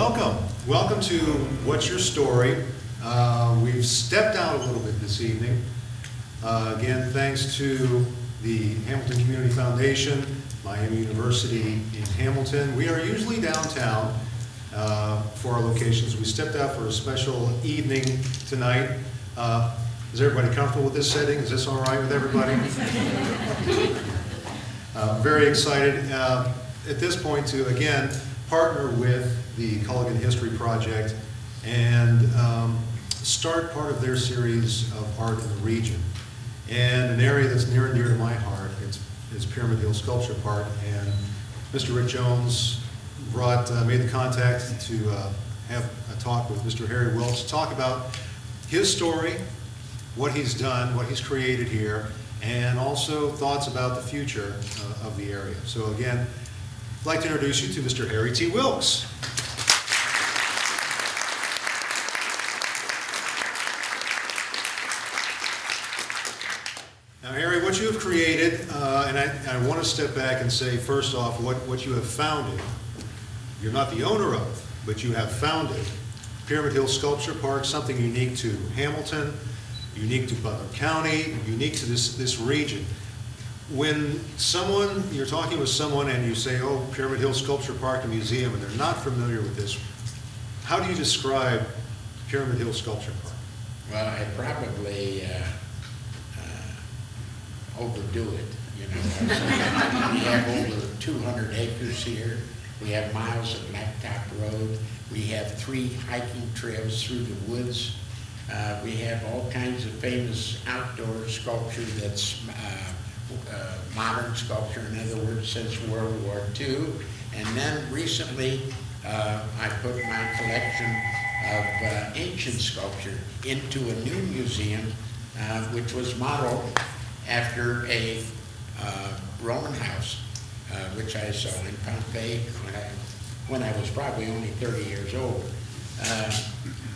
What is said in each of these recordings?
Welcome. Welcome to What's Your Story? We've stepped out a little bit this evening. Again, thanks to the Hamilton Community Foundation, Miami University in Hamilton. We are usually downtown for our locations. We stepped out for a special evening tonight. Is everybody comfortable with this setting? Is this all right with everybody? Very excited at this point to, again, partner with the Culligan History Project and start part of their series of art in the region. And an area that's near and dear to my heart is Pyramid Hill Sculpture Park. And Mr. Rick Jones made the contact to have a talk with Mr. Harry Wilks to talk about his story, what he's done, what he's created here, and also thoughts about the future of the area. So again, I'd like to introduce you to Mr. Harry T. Wilks. Now, Harry, what you have created, and I want to step back and say, first off, what you have founded, you're not the owner of, but you have founded Pyramid Hill Sculpture Park, something unique to Hamilton, unique to Butler County, unique to this region. When you're talking with someone and you say, oh, Pyramid Hill Sculpture Park and Museum, and they're not familiar with this, how do you describe Pyramid Hill Sculpture Park? Well, I probably overdo it, you know. We have over 200 acres here. We have miles of blacktop road. We have 3 hiking trails through the woods. We have all kinds of famous outdoor sculpture that's modern sculpture, in other words, since World War II. And then recently, I put my collection of ancient sculpture into a new museum, which was modeled after a Roman house, which I saw in Pompeii when I was probably only 30 years old.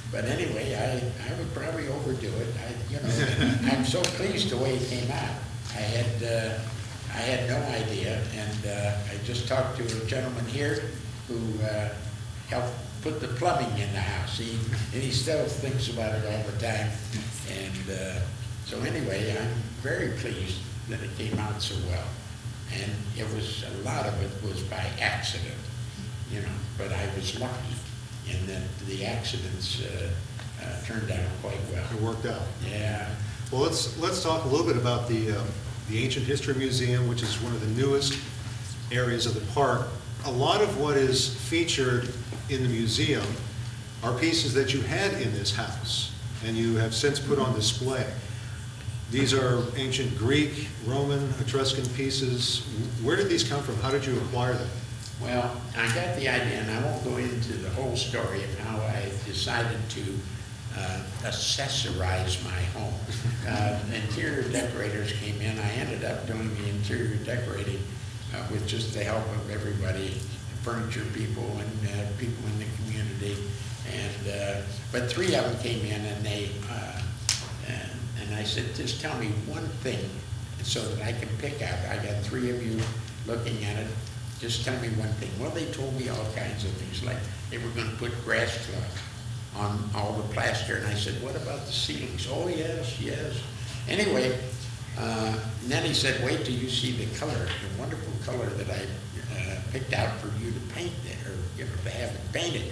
But anyway, I would probably overdo it. I'm so pleased the way it came out. I had no idea, and I just talked to a gentleman here who helped put the plumbing in the house. He still thinks about it all the time. And so anyway, I'm very pleased that it came out so well. And a lot of it was by accident, but I was lucky in that the accidents turned out quite well. It worked out. Yeah. Well, let's talk a little bit about the Ancient History Museum, which is one of the newest areas of the park. A lot of what is featured in the museum are pieces that you had in this house, and you have since put on display. These are ancient Greek, Roman, Etruscan pieces. Where did these come from? How did you acquire them? Well, I got the idea, and I won't go into the whole story of how I decided to accessorize my home. Interior decorators came in. I ended up doing the interior decorating with just the help of everybody, furniture people and people in the community. But 3 of them came in, and and I said, just tell me one thing so that I can pick out. I got 3 of you looking at it. Just tell me one thing. Well, they told me all kinds of things, like they were going to put grass cloth on all the plaster. And I said, what about the ceilings? Oh, yes, yes. Anyway, and then he said, wait till you see the color, the wonderful color that I picked out for you to paint there, or to have it painted.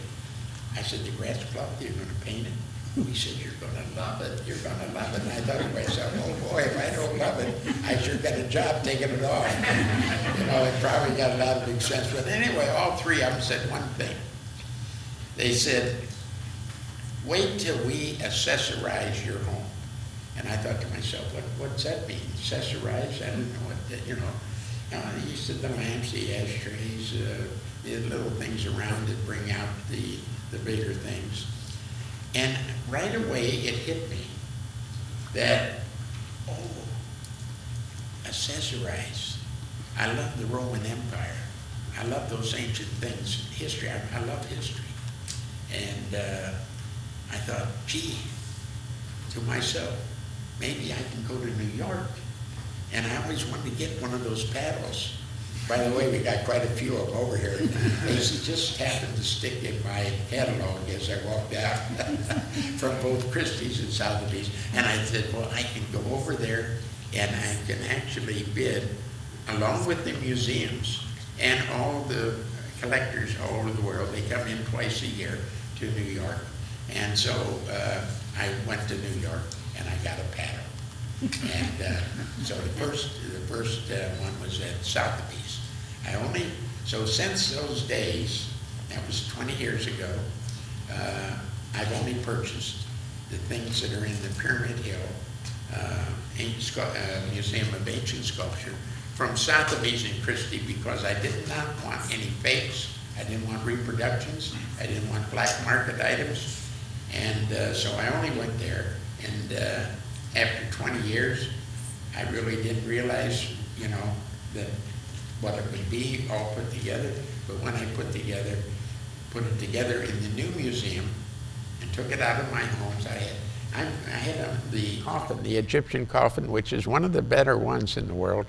I said, the grass cloth, you're going to paint it? He said, you're going to love it. You're going to love it. And I thought to myself, oh boy, if I don't love it, I sure got a job taking it off. It probably got a lot of big sense. But anyway, all 3 of them said one thing. They said, wait till we accessorize your home. And I thought to myself, what's that mean? Accessorize? I don't know what, They used to the lamps, the ashtrays, the little things around that bring out the bigger things. And right away it hit me that, accessorize. I love the Roman Empire. I love those ancient things. History, I love history. And I thought, gee, to myself, maybe I can go to New York. And I always wanted to get one of those paddles. By the way, we got quite a few of them over here. They just happened to stick in my catalog as I walked out from both Christie's and Sotheby's. And I said, well, I can go over there and I can actually bid, along with the museums and all the collectors all over the world. They come in twice a year to New York. And so I went to New York and I got a paddle. And so the first one was at Sotheby's. So since those days, that was 20 years ago, I've only purchased the things that are in the Pyramid Hill Museum of Ancient Sculpture from Sotheby's and Christie, because I did not want any fakes. I didn't want reproductions. I didn't want black market items. And so I only went there. And after 20 years, I really didn't realize, that what it would be all put together. But when I put it together in the new museum and took it out of my homes, I had the coffin, the Egyptian coffin, which is one of the better ones in the world,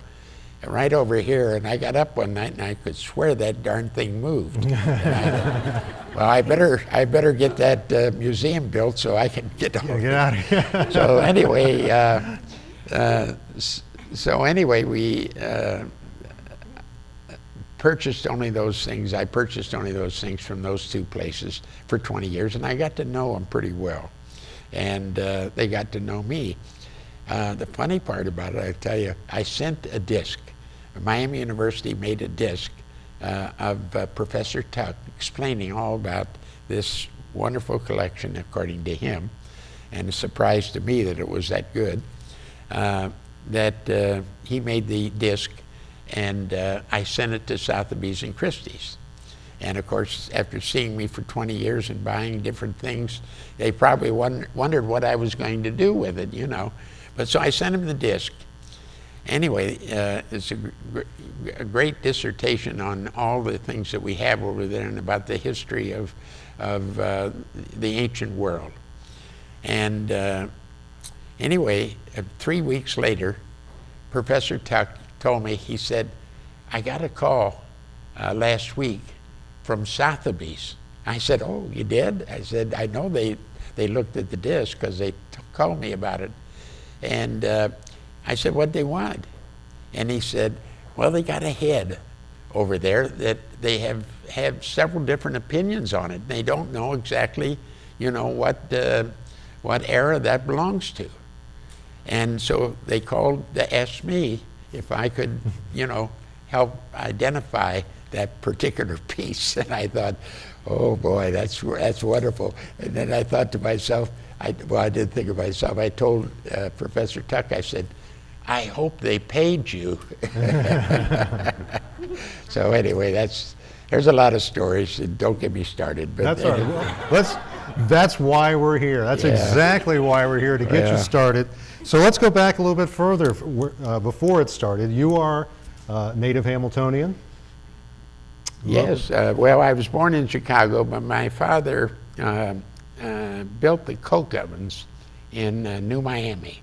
right over here. And I got up one night and I could swear that darn thing moved. Well, I better get that museum built so I can get get out of here. So anyway, we purchased only those things. I purchased only those things from those two places for 20 years, and I got to know them pretty well, and they got to know me. The funny part about it, I tell you, I sent a disc. Miami University made a disc of Professor Tuck explaining all about this wonderful collection, according to him, and a surprise to me that it was that good, that he made the disc, and I sent it to Sotheby's and Christie's. And of course, after seeing me for 20 years and buying different things, they probably wondered what I was going to do with it, But so I sent him the disc. Anyway, it's a great dissertation on all the things that we have over there and about the history of the ancient world. And anyway, 3 weeks later, Professor Tuck told me, he said, I got a call last week from Sotheby's. I said, oh, you did? I said, I know they looked at the disc because they called me about it. And I said, what'd they want? And he said, well, they got a head over there that they have several different opinions on it. They don't know exactly, what era that belongs to. And so they called to ask me if I could, help identify that particular piece. And I thought, oh boy, that's wonderful. And then I thought to myself, I didn't think of myself. I told Professor Tuck, I said, I hope they paid you. So anyway, there's a lot of stories, and don't get me started. But that's all right. Well, that's why we're here. That's exactly why we're here, to get you started. So let's go back a little bit further. Before it started, you are native Hamiltonian? Yes. Well, I was born in Chicago, but my father built the coke ovens in New Miami.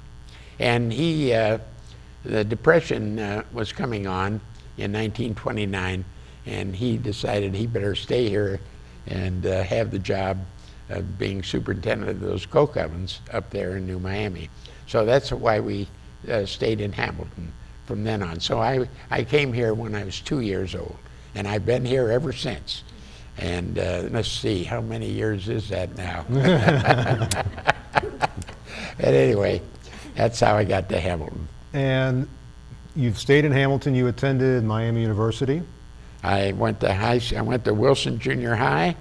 And the Depression was coming on in 1929, and he decided he better stay here and have the job of being superintendent of those coke ovens up there in New Miami. So that's why we stayed in Hamilton from then on. So I came here when I was 2 years old, and I've been here ever since. And let's see, how many years is that now? But anyway, that's how I got to Hamilton. And you've stayed in Hamilton. You attended Miami University. I went to Wilson Junior High.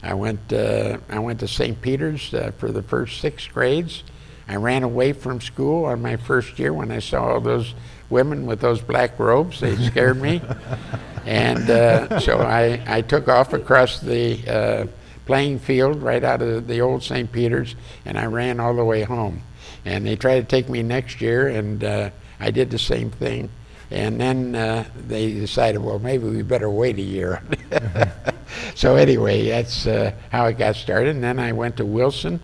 I went to St. Peter's for the first 6 grades. I ran away from school on my first year when I saw all those women with those black robes. They scared me. And so I took off across the playing field right out of the old St. Peter's, and I ran all the way home. And they tried to take me next year, and I did the same thing. And then they decided, well, maybe we better wait a year. So anyway, that's how I got started. And then I went to Wilson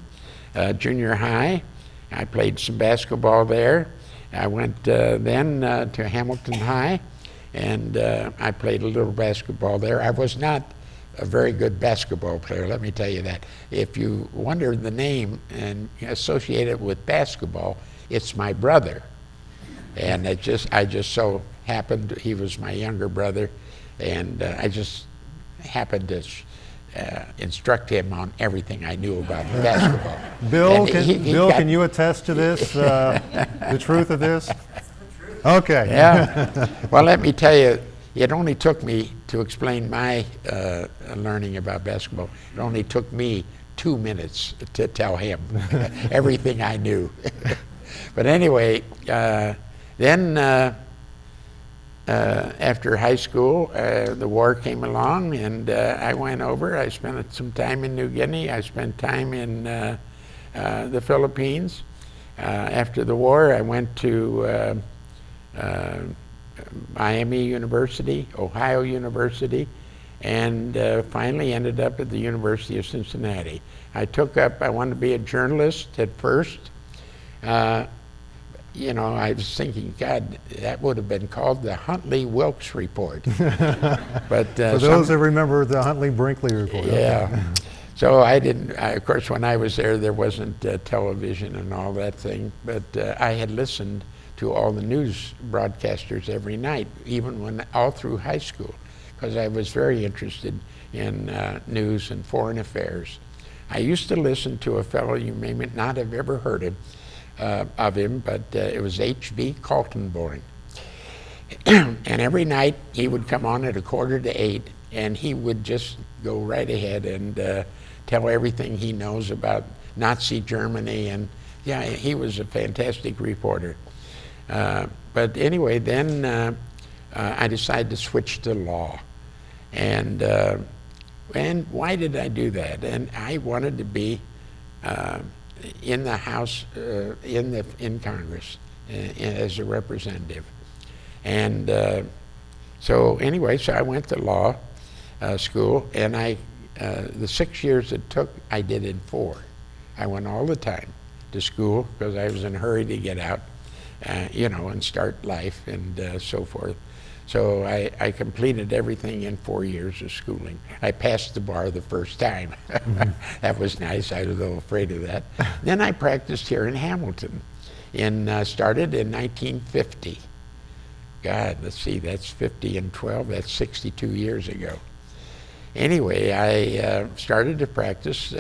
Junior High. I played some basketball there. I went then to Hamilton High, and I played a little basketball there. I was not a very good basketball player, let me tell you that. If you wonder the name and associate it with basketball, it's my brother. And I just so happened, he was my younger brother, and I just happened to instruct him on everything I knew about basketball. Bill, And can you attest to this, the truth of this? Okay. Yeah. Well, let me tell you, it only took me to explain my learning about basketball. It only took me 2 minutes to tell him everything I knew. But anyway, then after high school, the war came along, and I went over. I spent some time in New Guinea. I spent time in the Philippines. After the war, I went to Miami University, Ohio University, and finally ended up at the University of Cincinnati. I wanted to be a journalist at first. You know, I was thinking, God, that would have been called the Huntley-Wilks Report. But for those that remember the Huntley-Brinkley Report. Yeah. So of course, when I was there wasn't television and all that thing, but I had listened to all the news broadcasters every night, even all through high school, because I was very interested in news and foreign affairs. I used to listen to a fellow, you may not have ever heard of him, but it was H.V. Kaltenborn. And every night he would come on at 7:45, and he would just go right ahead and tell everything he knows about Nazi Germany, and yeah, he was a fantastic reporter. But anyway, then I decided to switch to law. And why did I do that? And I wanted to be in the House, in Congress, as a representative. And so anyway, so I went to law school, and the 6 years it took, I did in 4. I went all the time to school because I was in a hurry to get out, you know, and start life and so forth. So I completed everything in 4 years of schooling. I passed the bar the first time. That was nice. I was a little afraid of that. Then I practiced here in Hamilton. Started in 1950. God, let's see, that's 50 and 12. That's 62 years ago. Anyway, I started to practice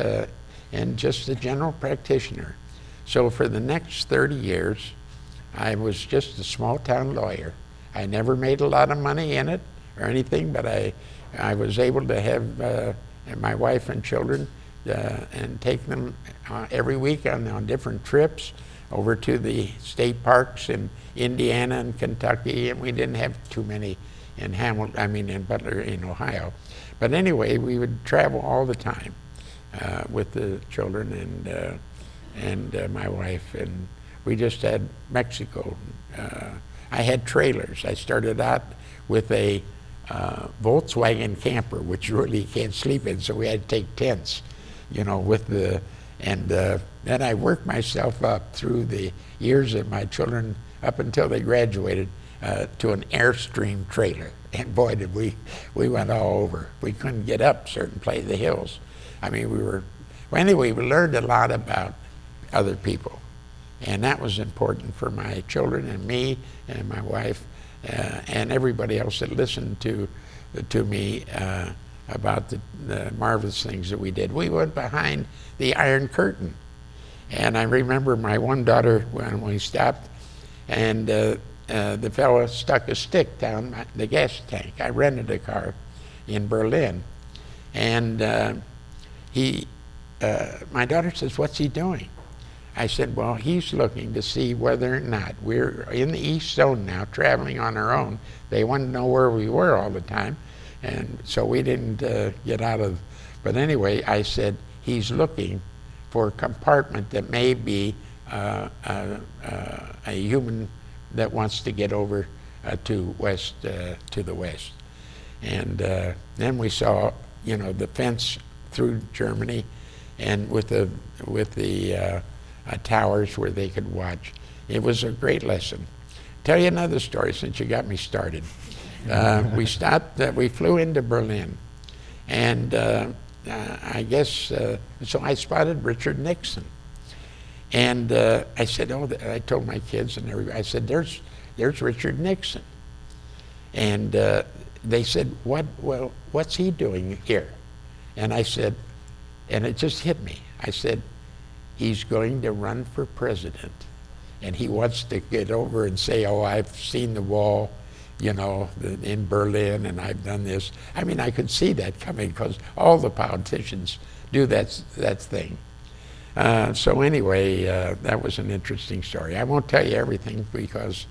and just a general practitioner. So for the next 30 years, I was just a small town lawyer. I never made a lot of money in it or anything, but I was able to have my wife and children and take them every week on different trips over to the state parks in Indiana and Kentucky, and we didn't have too many in in Butler, in Ohio. But anyway, we would travel all the time with the children and my wife, and we just had Mexico. I had trailers. I started out with a Volkswagen camper, which you really can't sleep in, so we had to take tents, you know, and then I worked myself up through the years of my children, up until they graduated, to an Airstream trailer. And boy, did we went all over. We couldn't get up certain places, the hills. I mean, well, anyway, we learned a lot about other people. And that was important for my children and me and my wife and everybody else that listened to me about the marvelous things that we did. We went behind the Iron Curtain. And I remember my one daughter, when we stopped, and the fellow stuck a stick down the gas tank. I rented a car in Berlin. And my daughter says, "What's he doing?" I said, "Well, he's looking to see whether or not we're in the East Zone now, traveling on our own. They wanted to know where we were all the time, and so we didn't get out of." But anyway, I said, "He's looking for a compartment that may be a human that wants to get over to the west." And then we saw, you know, the fence through Germany, and with the towers where they could watch. It was a great lesson. Tell you another story since you got me started. We stopped, we flew into Berlin. And I guess, so I spotted Richard Nixon. And I said, oh, I told my kids and everybody, I said, there's Richard Nixon. And they said, well, what's he doing here? And I said, and it just hit me. I said, he's going to run for president. And he wants to get over and say, oh, I've seen the wall, you know, in Berlin, and I've done this. I mean, I could see that coming because all the politicians do that thing. So anyway, that was an interesting story. I won't tell you everything because,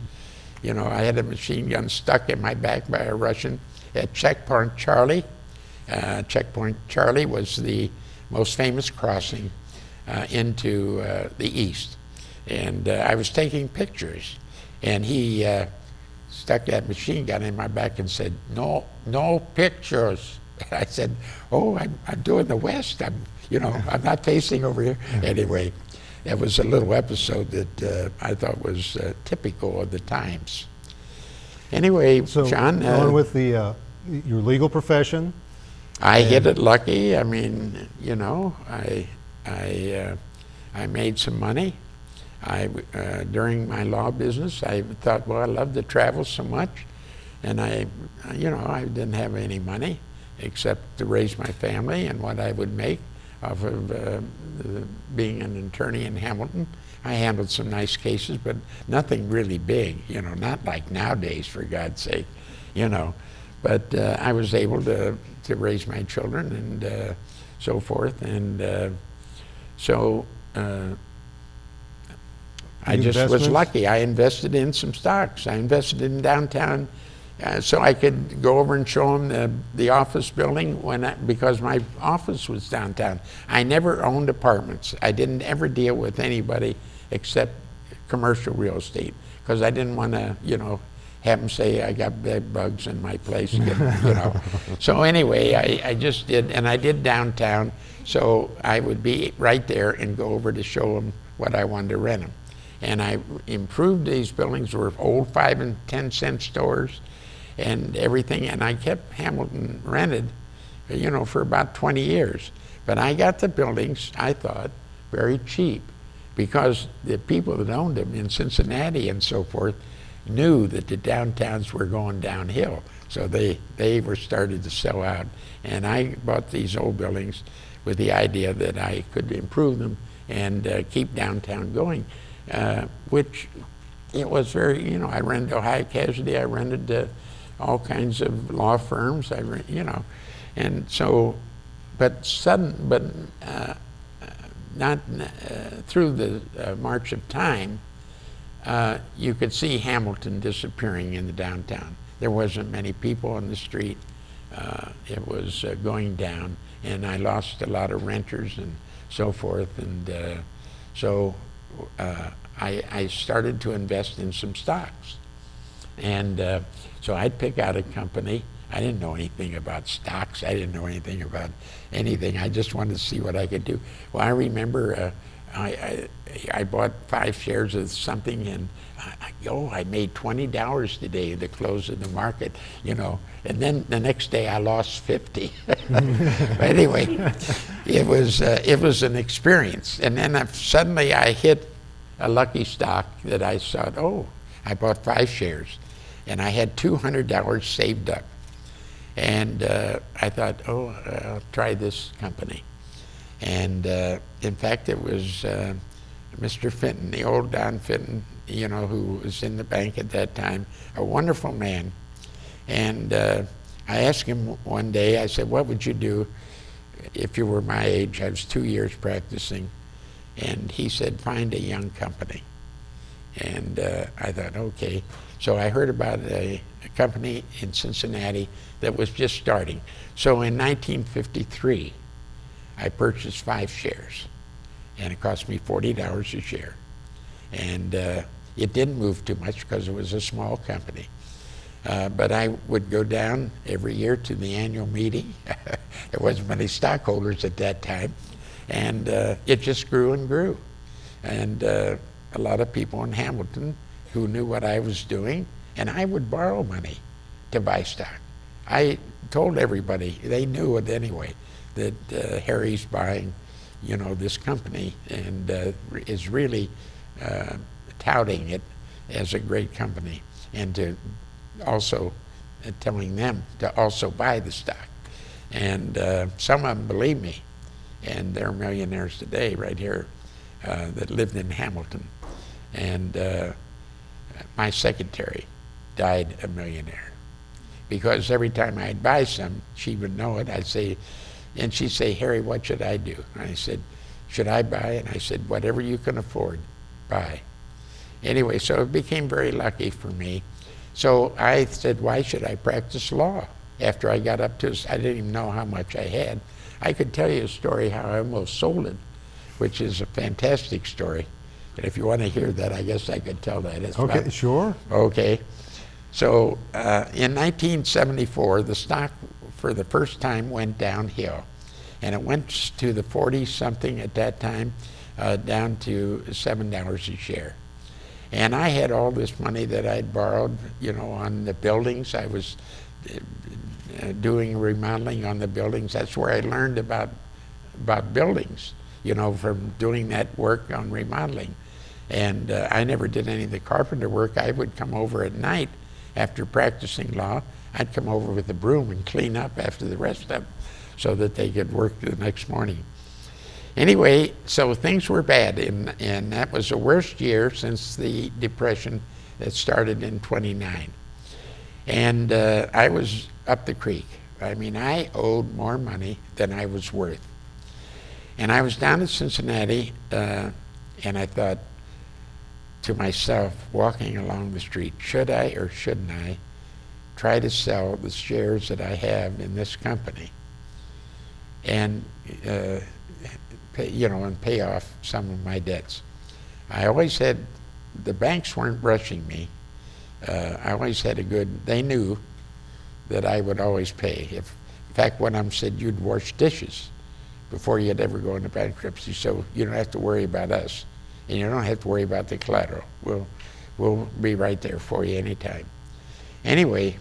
you know, I had a machine gun stuck in my back by a Russian at Checkpoint Charlie. Checkpoint Charlie was the most famous crossing into the east. And I was taking pictures, and he stuck that machine gun in my back and said, no pictures. And I said, oh, I'm doing the west. I'm not facing over here. Anyway, that was a little episode that I thought was typical of the times. Anyway, So, John. on with the your legal profession. I hit it lucky. I mean, you know, I made some money. During my law business, I thought, well, I love to travel so much, and I didn't have any money except to raise my family and what I would make off of being an attorney in Hamilton. I handled some nice cases, but nothing really big, you know, not like nowadays, for God's sake, you know. But I was able to raise my children and so forth, and so I just was lucky. I invested in some stocks. I invested in downtown so I could go over and show them the office building because my office was downtown. I never owned apartments. I didn't ever deal with anybody except commercial real estate because I didn't want to, you know, have them say I got bed bugs in my place, you know. So anyway, I just did, and I did downtown, so I would be right there and go over to show them what I wanted to rent them. And I improved these buildings, were old 5 and 10 cent stores and everything, and I kept Hamilton rented, you know, for about 20 years. But I got the buildings, I thought, very cheap because the people that owned them in Cincinnati and so forth knew that the downtowns were going downhill. So they were started to sell out. And I bought these old buildings with the idea that I could improve them and keep downtown going, which it was very, you know, I rented Ohio Casualty, I rented to all kinds of law firms, you know, and so, not through the march of time, you could see Hamilton disappearing in the downtown. There wasn't many people on the street. It was going down, and I lost a lot of renters and so forth. And so I started to invest in some stocks. And so I'd pick out a company. I didn't know anything about stocks. I didn't know anything about anything. I just wanted to see what I could do. Well, I remember I bought 5 shares of something, and I made $20 today at the close of the market, you know. And then the next day I lost 50. But anyway, it was an experience. And then suddenly I hit a lucky stock that I thought, oh, I bought 5 shares, and I had $200 saved up. And I thought, oh, I'll try this company. And in fact, it was Mr. Fenton, the old Don Fenton, you know, who was in the bank at that time, a wonderful man. And I asked him one day, I said, what would you do if you were my age? I was 2 years practicing. And he said, find a young company. And I thought, okay. So I heard about a company in Cincinnati that was just starting. So in 1953, I purchased 5 shares, and it cost me $40 a share. And it didn't move too much because it was a small company. But I would go down every year to the annual meeting. There wasn't many stockholders at that time. And it just grew and grew. And a lot of people in Hamilton who knew what I was doing, and I would borrow money to buy stock. I told everybody, they knew it anyway, that Harry's buying, you know, this company and is really touting it as a great company, and to also telling them to also buy the stock. And some of them believe me, and they're millionaires today right here that lived in Hamilton. And my secretary died a millionaire, because every time I'd buy some, she would know it. I'd say, and she'd say, Harry, what should I do? And I said, should I buy? And I said, whatever you can afford, buy. Anyway, so it became very lucky for me. So I said, why should I practice law? After I got up to, I didn't even know how much I had. I could tell you a story how I almost sold it, which is a fantastic story. And if you want to hear that, I guess I could tell that. It's Okay, about, sure. okay. So in 1974, the stock for the first time went downhill. And it went to the 40-something at that time, down to $7 a share. And I had all this money that I'd borrowed, you know, on the buildings. I was doing remodeling on the buildings. That's where I learned about buildings, you know, from doing that work on remodeling. And I never did any of the carpenter work. I would come over at night after practicing law. I'd come over with a broom and clean up after the rest of them so that they could work the next morning. Anyway, so things were bad, and that was the worst year since the Depression that started in '29. And I was up the creek. I mean, I owed more money than I was worth. And I was down in Cincinnati, and I thought to myself, walking along the street, should I or shouldn't I try to sell the shares that I have in this company and you know, and pay off some of my debts. I always had, the banks weren't rushing me. I always had a good, they knew that I would always pay. In fact, one of them said, you'd wash dishes before you'd ever go into bankruptcy, so you don't have to worry about us. And you don't have to worry about the collateral. We'll be right there for you anytime. Anyway,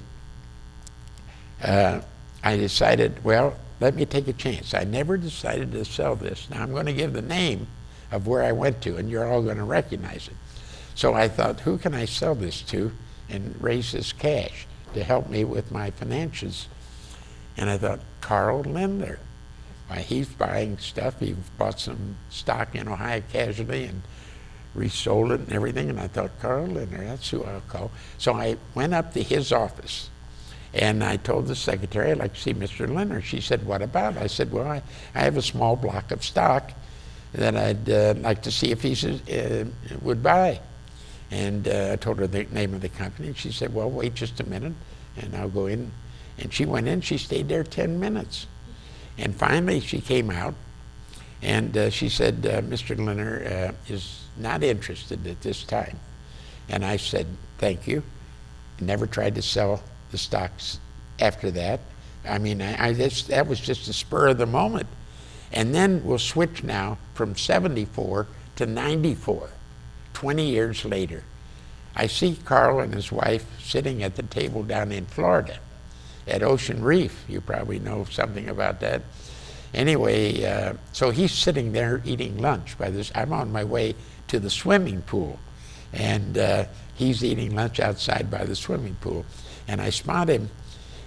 I decided, well, let me take a chance. I never decided to sell this. Now I'm going to give the name of where I went to, and you're all going to recognize it. So I thought, who can I sell this to and raise this cash to help me with my finances? And I thought, Carl Lindner. Why, he's buying stuff. He bought some stock in Ohio Casualty and resold it and everything. And I thought, Carl Lindner, that's who I'll call. So I went up to his office. And I told the secretary, I'd like to see Mr. Lindner. She said, what about? I said, well, I have a small block of stock that I'd like to see if he would buy. And I told her the name of the company. And she said, well, wait just a minute, and I'll go in. And she went in. She stayed there 10 minutes. And finally, she came out, and she said, Mr. Lindner is not interested at this time. And I said, thank you. Never tried to sell the stocks after that. I mean, that was just a spur of the moment. And then we'll switch now from 74 to 94, 20 years later. I see Carl and his wife sitting at the table down in Florida at Ocean Reef. You probably know something about that. Anyway, so he's sitting there eating lunch. I'm on my way to the swimming pool, and he's eating lunch outside by the swimming pool. And I spot him,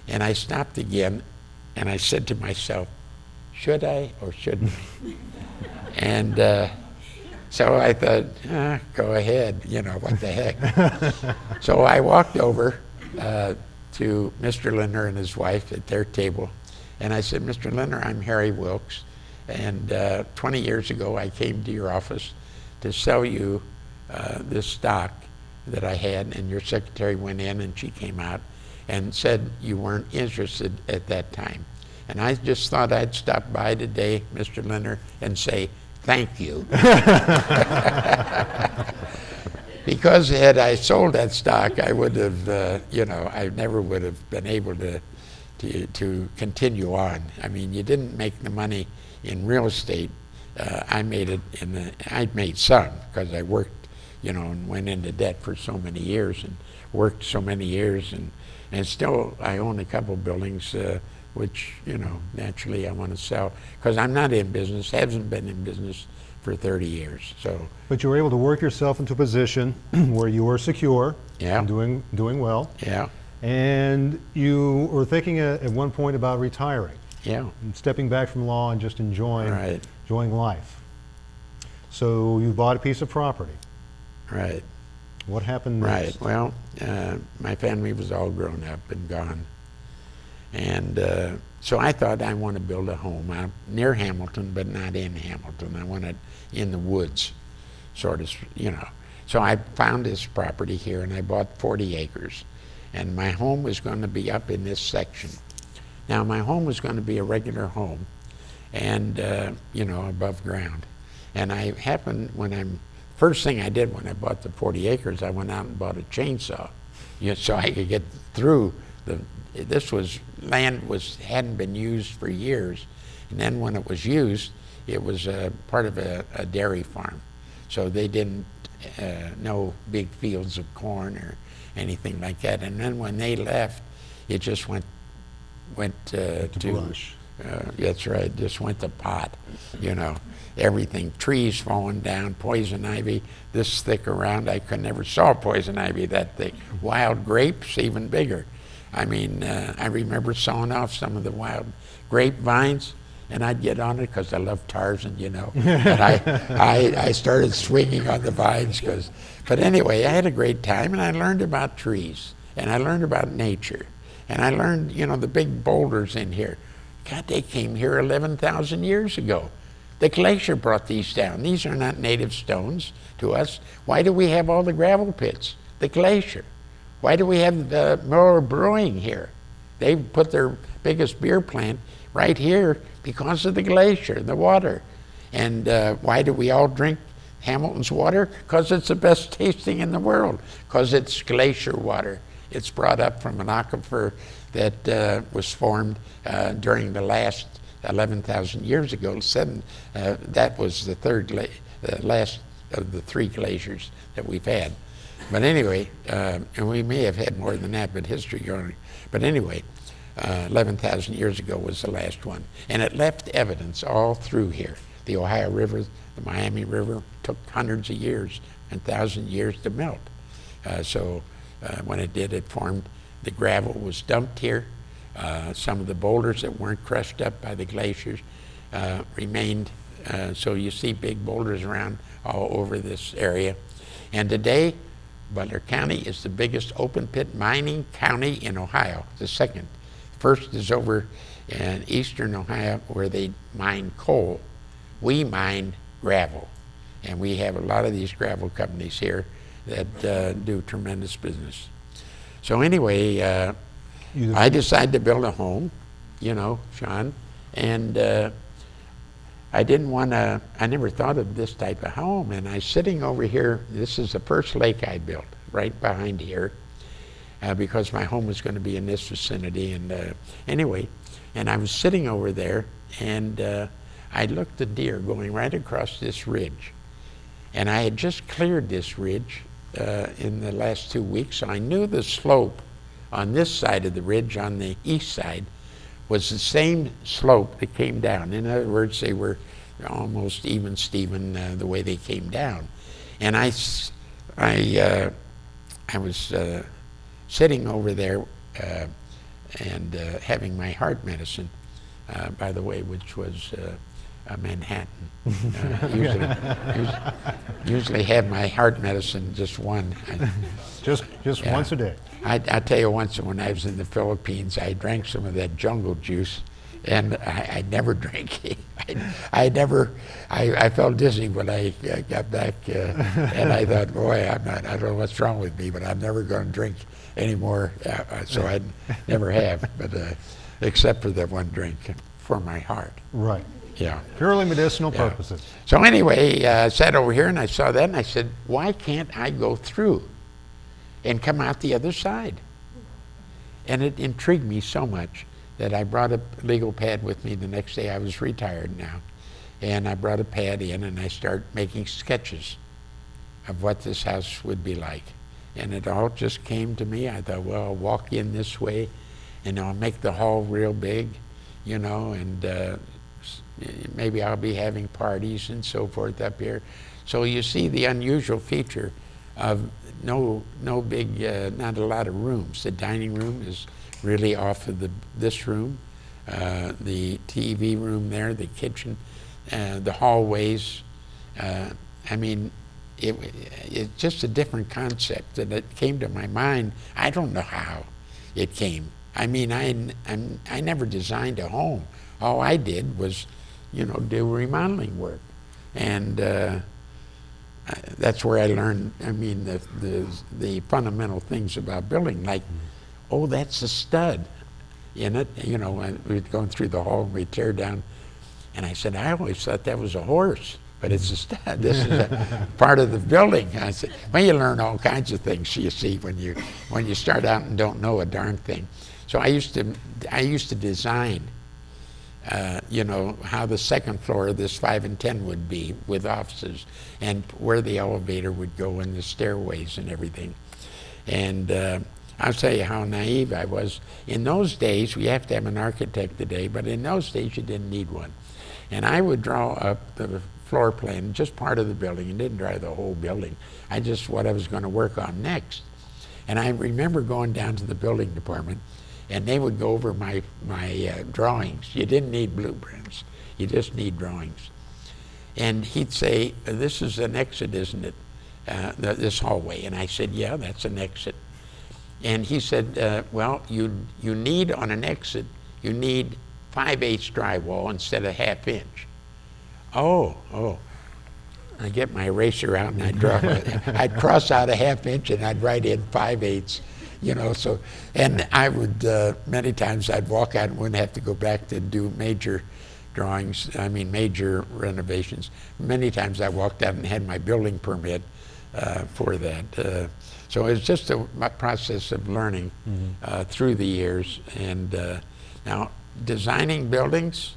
and I stopped again, and I said to myself, should I or shouldn't I? And so I thought, go ahead, you know, what the heck. So I walked over to Mr. Lindner and his wife at their table, and I said, Mr. Lindner, I'm Harry Wilks, and 20 years ago I came to your office to sell you this stock that I had, and your secretary went in and she came out and said you weren't interested at that time. And I just thought I'd stop by today, Mr. Lindner, and say thank you. Because had I sold that stock, I would have, you know, I never would have been able to continue on. I mean, you didn't make the money in real estate. I made it I made some because I worked, you know, and went into debt for so many years and worked so many years and And still, I own a couple buildings, which, you know, naturally I want to sell, because I'm not in business, haven't been in business for 30 years, so. But you were able to work yourself into a position where you were secure, Yeah. and doing well, Yeah, and you were thinking at one point about retiring, yeah, and stepping back from law and just enjoying Right. enjoying life. So you bought a piece of property. right, What happened right. next? Well, my family was all grown up and gone. And so I thought I want to build a home out near Hamilton, but not in Hamilton. I want it in the woods, sort of, you know. So I found this property here, and I bought 40 acres. And my home was going to be up in this section. Now, my home was going to be a regular home, and, you know, above ground. And I happened, first thing I did when I bought the 40 acres, I went out and bought a chainsaw, you know, so I could get through land hadn't been used for years. And then when it was used, it was part of a dairy farm. So they didn't no big fields of corn or anything like that. And then when they left, it just went to brush. That's right, just went to pot, you know. Everything, trees falling down, poison ivy this thick around. I never saw poison ivy that thick. Wild grapes, even bigger. I mean, I remember sawing off some of the wild grapevines, and I'd get on it because I love Tarzan, you know. And I started swinging on the vines but anyway, I had a great time, and I learned about trees, and I learned about nature, and I learned, you know, the big boulders in here. God, they came here 11,000 years ago. The glacier brought these down. These are not native stones to us. Why do we have all the gravel pits? The glacier. Why do we have the Miller Brewing here? They put their biggest beer plant right here because of the glacier, the water. And why do we all drink Hamilton's water? Because it's the best tasting in the world, because it's glacier water. It's brought up from an aquifer that was formed during the last 11,000 years ago. That was the last of the 3 glaciers that we've had. But anyway, and we may have had more than that, but history going. But anyway, 11,000 years ago was the last one. And it left evidence all through here. The Ohio River, the Miami River, took hundreds of years and 1,000 years to melt. So when it did, it formed, the gravel was dumped here. Some of the boulders that weren't crushed up by the glaciers remained. So you see big boulders around all over this area. And today, Butler County is the biggest open pit mining county in Ohio, the second. First is over in eastern Ohio where they mine coal. We mine gravel. And we have a lot of these gravel companies here that do tremendous business. So anyway, I decided to build a home, you know, Sean, and I never thought of this type of home. And I'm sitting over here, this is the first lake I built, right behind here, because my home was going to be in this vicinity. And anyway, and I was sitting over there, and I looked at deer going right across this ridge. And I had just cleared this ridge in the last 2 weeks, so I knew the slope on this side of the ridge, on the east side, was the same slope that came down. In other words, they were almost even Steven the way they came down. And I was sitting over there and having my heart medicine, by the way, which was a Manhattan. Usually have my heart medicine just one. Just Yeah. once a day. I tell you, once when I was in the Philippines, I drank some of that jungle juice, and I never drank it. I felt dizzy when I got back, and I thought, boy, I don't know what's wrong with me, but I'm never going to drink anymore. So I never have, but except for that one drink for my heart. Right. Yeah. Purely medicinal Yeah. purposes. So anyway, I sat over here and I saw that, and I said, why can't I go through and come out the other side? And it intrigued me so much that I brought a legal pad with me the next day. I was retired now. And I brought a pad in, and I started making sketches of what this house would be like. And it all just came to me. I thought, well, I'll walk in this way, and I'll make the hall real big, you know, and maybe I'll be having parties and so forth up here. So you see the unusual feature of no big, not a lot of rooms. The dining room is really off of this room, the TV room there, the kitchen, the hallways. I mean, it's just a different concept, and it came to my mind. I don't know how it came. I mean, I never designed a home. All I did was, you know, do remodeling work, and that's where I learned. I mean, the fundamental things about building, like, oh, that's a stud in it. You know, we'd going through the hall, and we'd tear down, and I said, I always thought that was a horse, but it's a stud. This is a part of the building. I said, well, you learn all kinds of things, you see, when you start out and don't know a darn thing. So I used to design, you know, how the second floor of this 5 and 10 would be with offices, and where the elevator would go and the stairways and everything. And I'll tell you how naive I was. In those days, we have to have an architect today, but in those days you didn't need one. And I would draw up the floor plan, just part of the building, and didn't draw the whole building. I just what I was going to work on next. And I remember going down to the building department, and they would go over my drawings. You didn't need blueprints. You just need drawings. And he'd say, this is an exit, isn't it? This hallway. And I said, yeah, that's an exit. And he said, well, you need on an exit, you need 5/8 drywall instead of 1/2 inch. Oh. I get my eraser out and I'd draw, I'd cross out a 1/2 inch and I'd write in 5/8, you know, so, and I would, many times I'd walk out and wouldn't have to go back to do major drawings, I mean major renovations. Many times I walked out and had my building permit for that. So it's just a process of learning through the years. And now, designing buildings,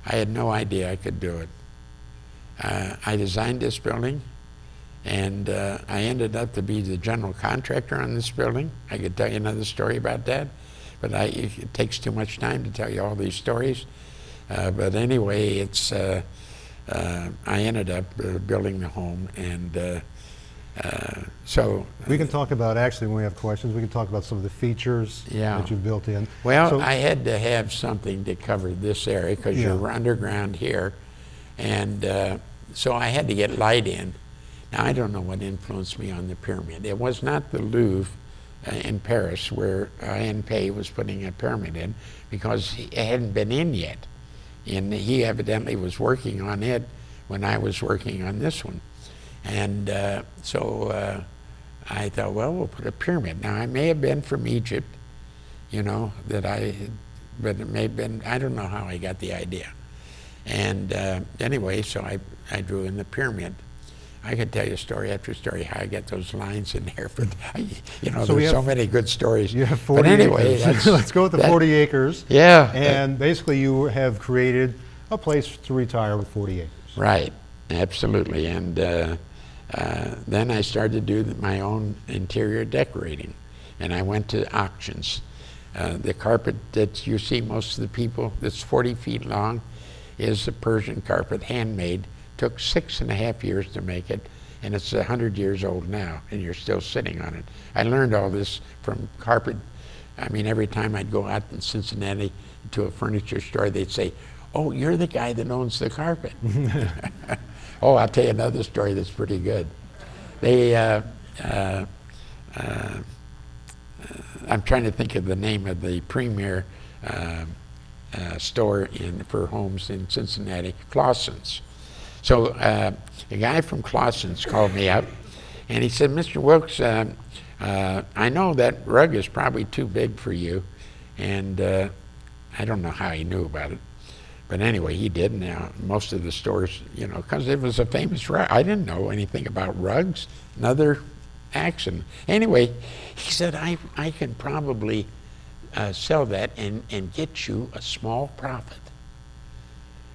I had no idea I could do it. I designed this building, and I ended up to be the general contractor on this building. I could tell you another story about that, but it takes too much time to tell you all these stories. But anyway, it's I ended up building the home, and so We can talk about, actually, when we have questions, we can talk about some of the features that you've built in. Well, so, I had to have something to cover this area because you're underground here, and so I had to get light in. Now, I don't know what influenced me on the pyramid. It was not the Louvre in Paris where N.P. was putting a pyramid in, because it hadn't been in yet. And he evidently was working on it when I was working on this one. And so I thought, well, we'll put a pyramid. Now, I may have been from Egypt, you know, but it may have been, I don't know how I got the idea. And anyway, so I drew in the pyramid. I could tell you story after story how I got those lines in there, but you know, so there's so many good stories. You have 40 but anyway, acres. Let's go with the 40 acres. Yeah. And basically you have created a place to retire with 40 acres. Right, absolutely. And then I started to do my own interior decorating, and I went to auctions. The carpet that you see most of the people, that's 40 feet long, is a Persian carpet, handmade. Took 6.5 years to make it, and it's 100 years old now, and you're still sitting on it. I learned all this from carpet. I mean, every time I'd go out in Cincinnati to a furniture store, they'd say, oh, you're the guy that owns the carpet. Oh, I'll tell you another story that's pretty good. They, I'm trying to think of the name of the premier store for homes in Cincinnati, Clausen's. So a guy from Clausen's called me up, and he said, Mr. Wilks, I know that rug is probably too big for you, and I don't know how he knew about it. But anyway, he did. Now, most of the stores, you know, because it was a famous rug. I didn't know anything about rugs. Another accident. Anyway, he said, I can probably sell that and get you a small profit.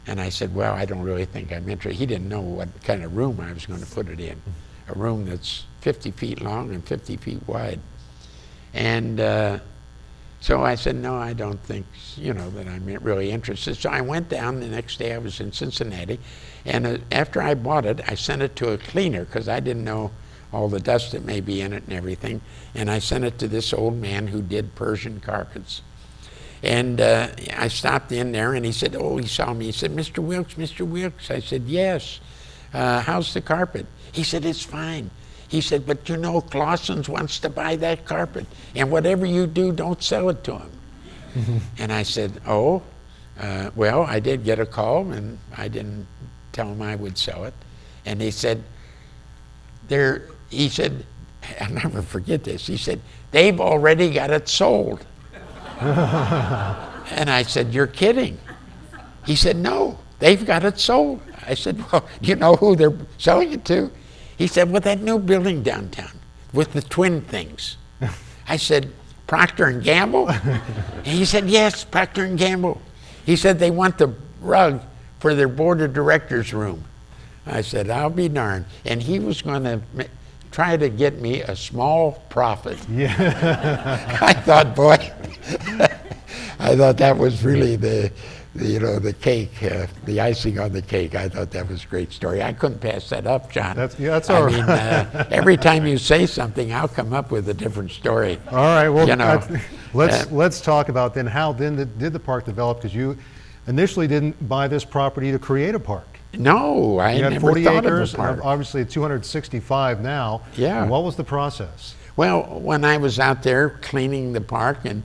And I said, well, I don't really think I'm interested. He didn't know what kind of room I was going to put it in, a room that's 50 feet long and 50 feet wide. And so I said, no, I don't think, that I'm really interested. So I went down the next day. I was in Cincinnati. And after I bought it, I sent it to a cleaner because I didn't know all the dust that may be in it and everything. And I sent it to this old man who did Persian carpets. And I stopped in there, and he said, he saw me. He said, Mr. Wilks, Mr. Wilks. I said, yes. How's the carpet? He said, it's fine. He said, but Clausen's wants to buy that carpet, and whatever you do, don't sell it to him. And I said, well, I did get a call, and I didn't tell him I would sell it. And he said, I'll never forget this. He said, they've already got it sold. And I said, you're kidding. He said, no, they've got it sold. I said, well, do you know who they're selling it to? He said, well, that new building downtown with the twin things. I said, Procter & Gamble? And he said, yes, Procter & Gamble. He said, they want the rug for their board of directors room. I said, I'll be darned. And he was going to try to get me a small profit. Yeah. I thought, boy, I thought that was really the cake, the icing on the cake. I thought that was a great story. I couldn't pass that up, John. That's all right. I mean, every time you say something, I'll come up with a different story. All right, well, let's talk about then how then did the park develop, because you initially didn't buy this property to create a park. No, I never 40 thought acres, of a park. obviously 265 now. Yeah. And what was the process? Well, when I was out there cleaning the park, and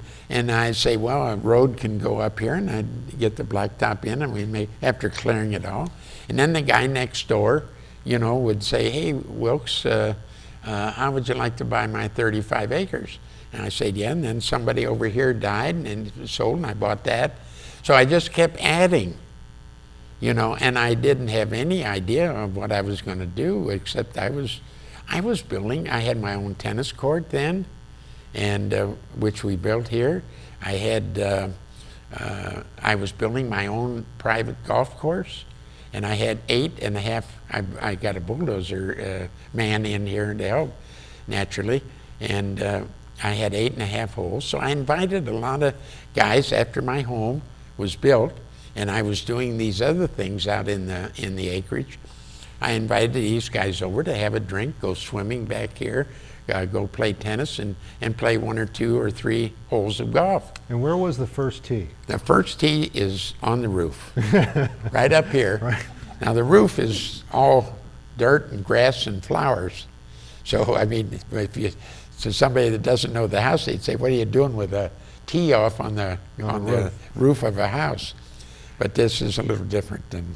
I'd say, well, a road can go up here, and I'd get the blacktop in, and we'd make, after clearing it all. And then the guy next door, would say, hey, Wilks, how would you like to buy my 35 acres? And I said, yeah, and then somebody over here died, and it was sold, and I bought that. So I just kept adding. And I didn't have any idea of what I was going to do, except I was building. I had my own tennis court then, and which we built here. I was building my own private golf course, and I had 8.5. I got a bulldozer man in here to help, naturally, and I had 8.5 holes. So I invited a lot of guys after my home was built. And I was doing these other things out in the acreage. I invited these guys over to have a drink, go swimming back here, go play tennis, and play 1 or 2 or 3 holes of golf. And where was the first tee? The first tee is on the roof, right up here. Right. Now the roof is all dirt and grass and flowers. So I mean, to somebody that doesn't know the house, they'd say, "What are you doing with a tee off on the roof of a house?" But this is a little different than,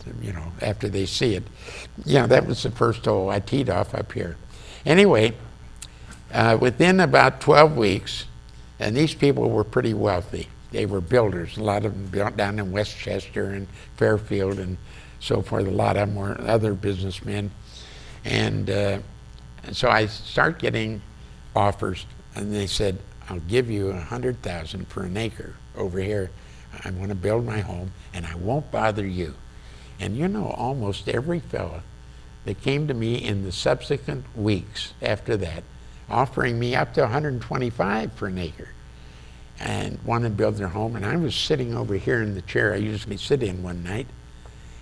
after they see it. Yeah, that was the first hole. I teed off up here. Anyway, within about 12 weeks, and these people were pretty wealthy. They were builders. A lot of them built down in Westchester and Fairfield and so forth. A lot of them were other businessmen. And so I start getting offers, and they said, I'll give you $100,000 for an acre over here. I want to build my home, and I won't bother you. And almost every fella that came to me in the subsequent weeks after that, offering me up to $125 for an acre, and wanted to build their home. And I was sitting over here in the chair I usually sit in one night,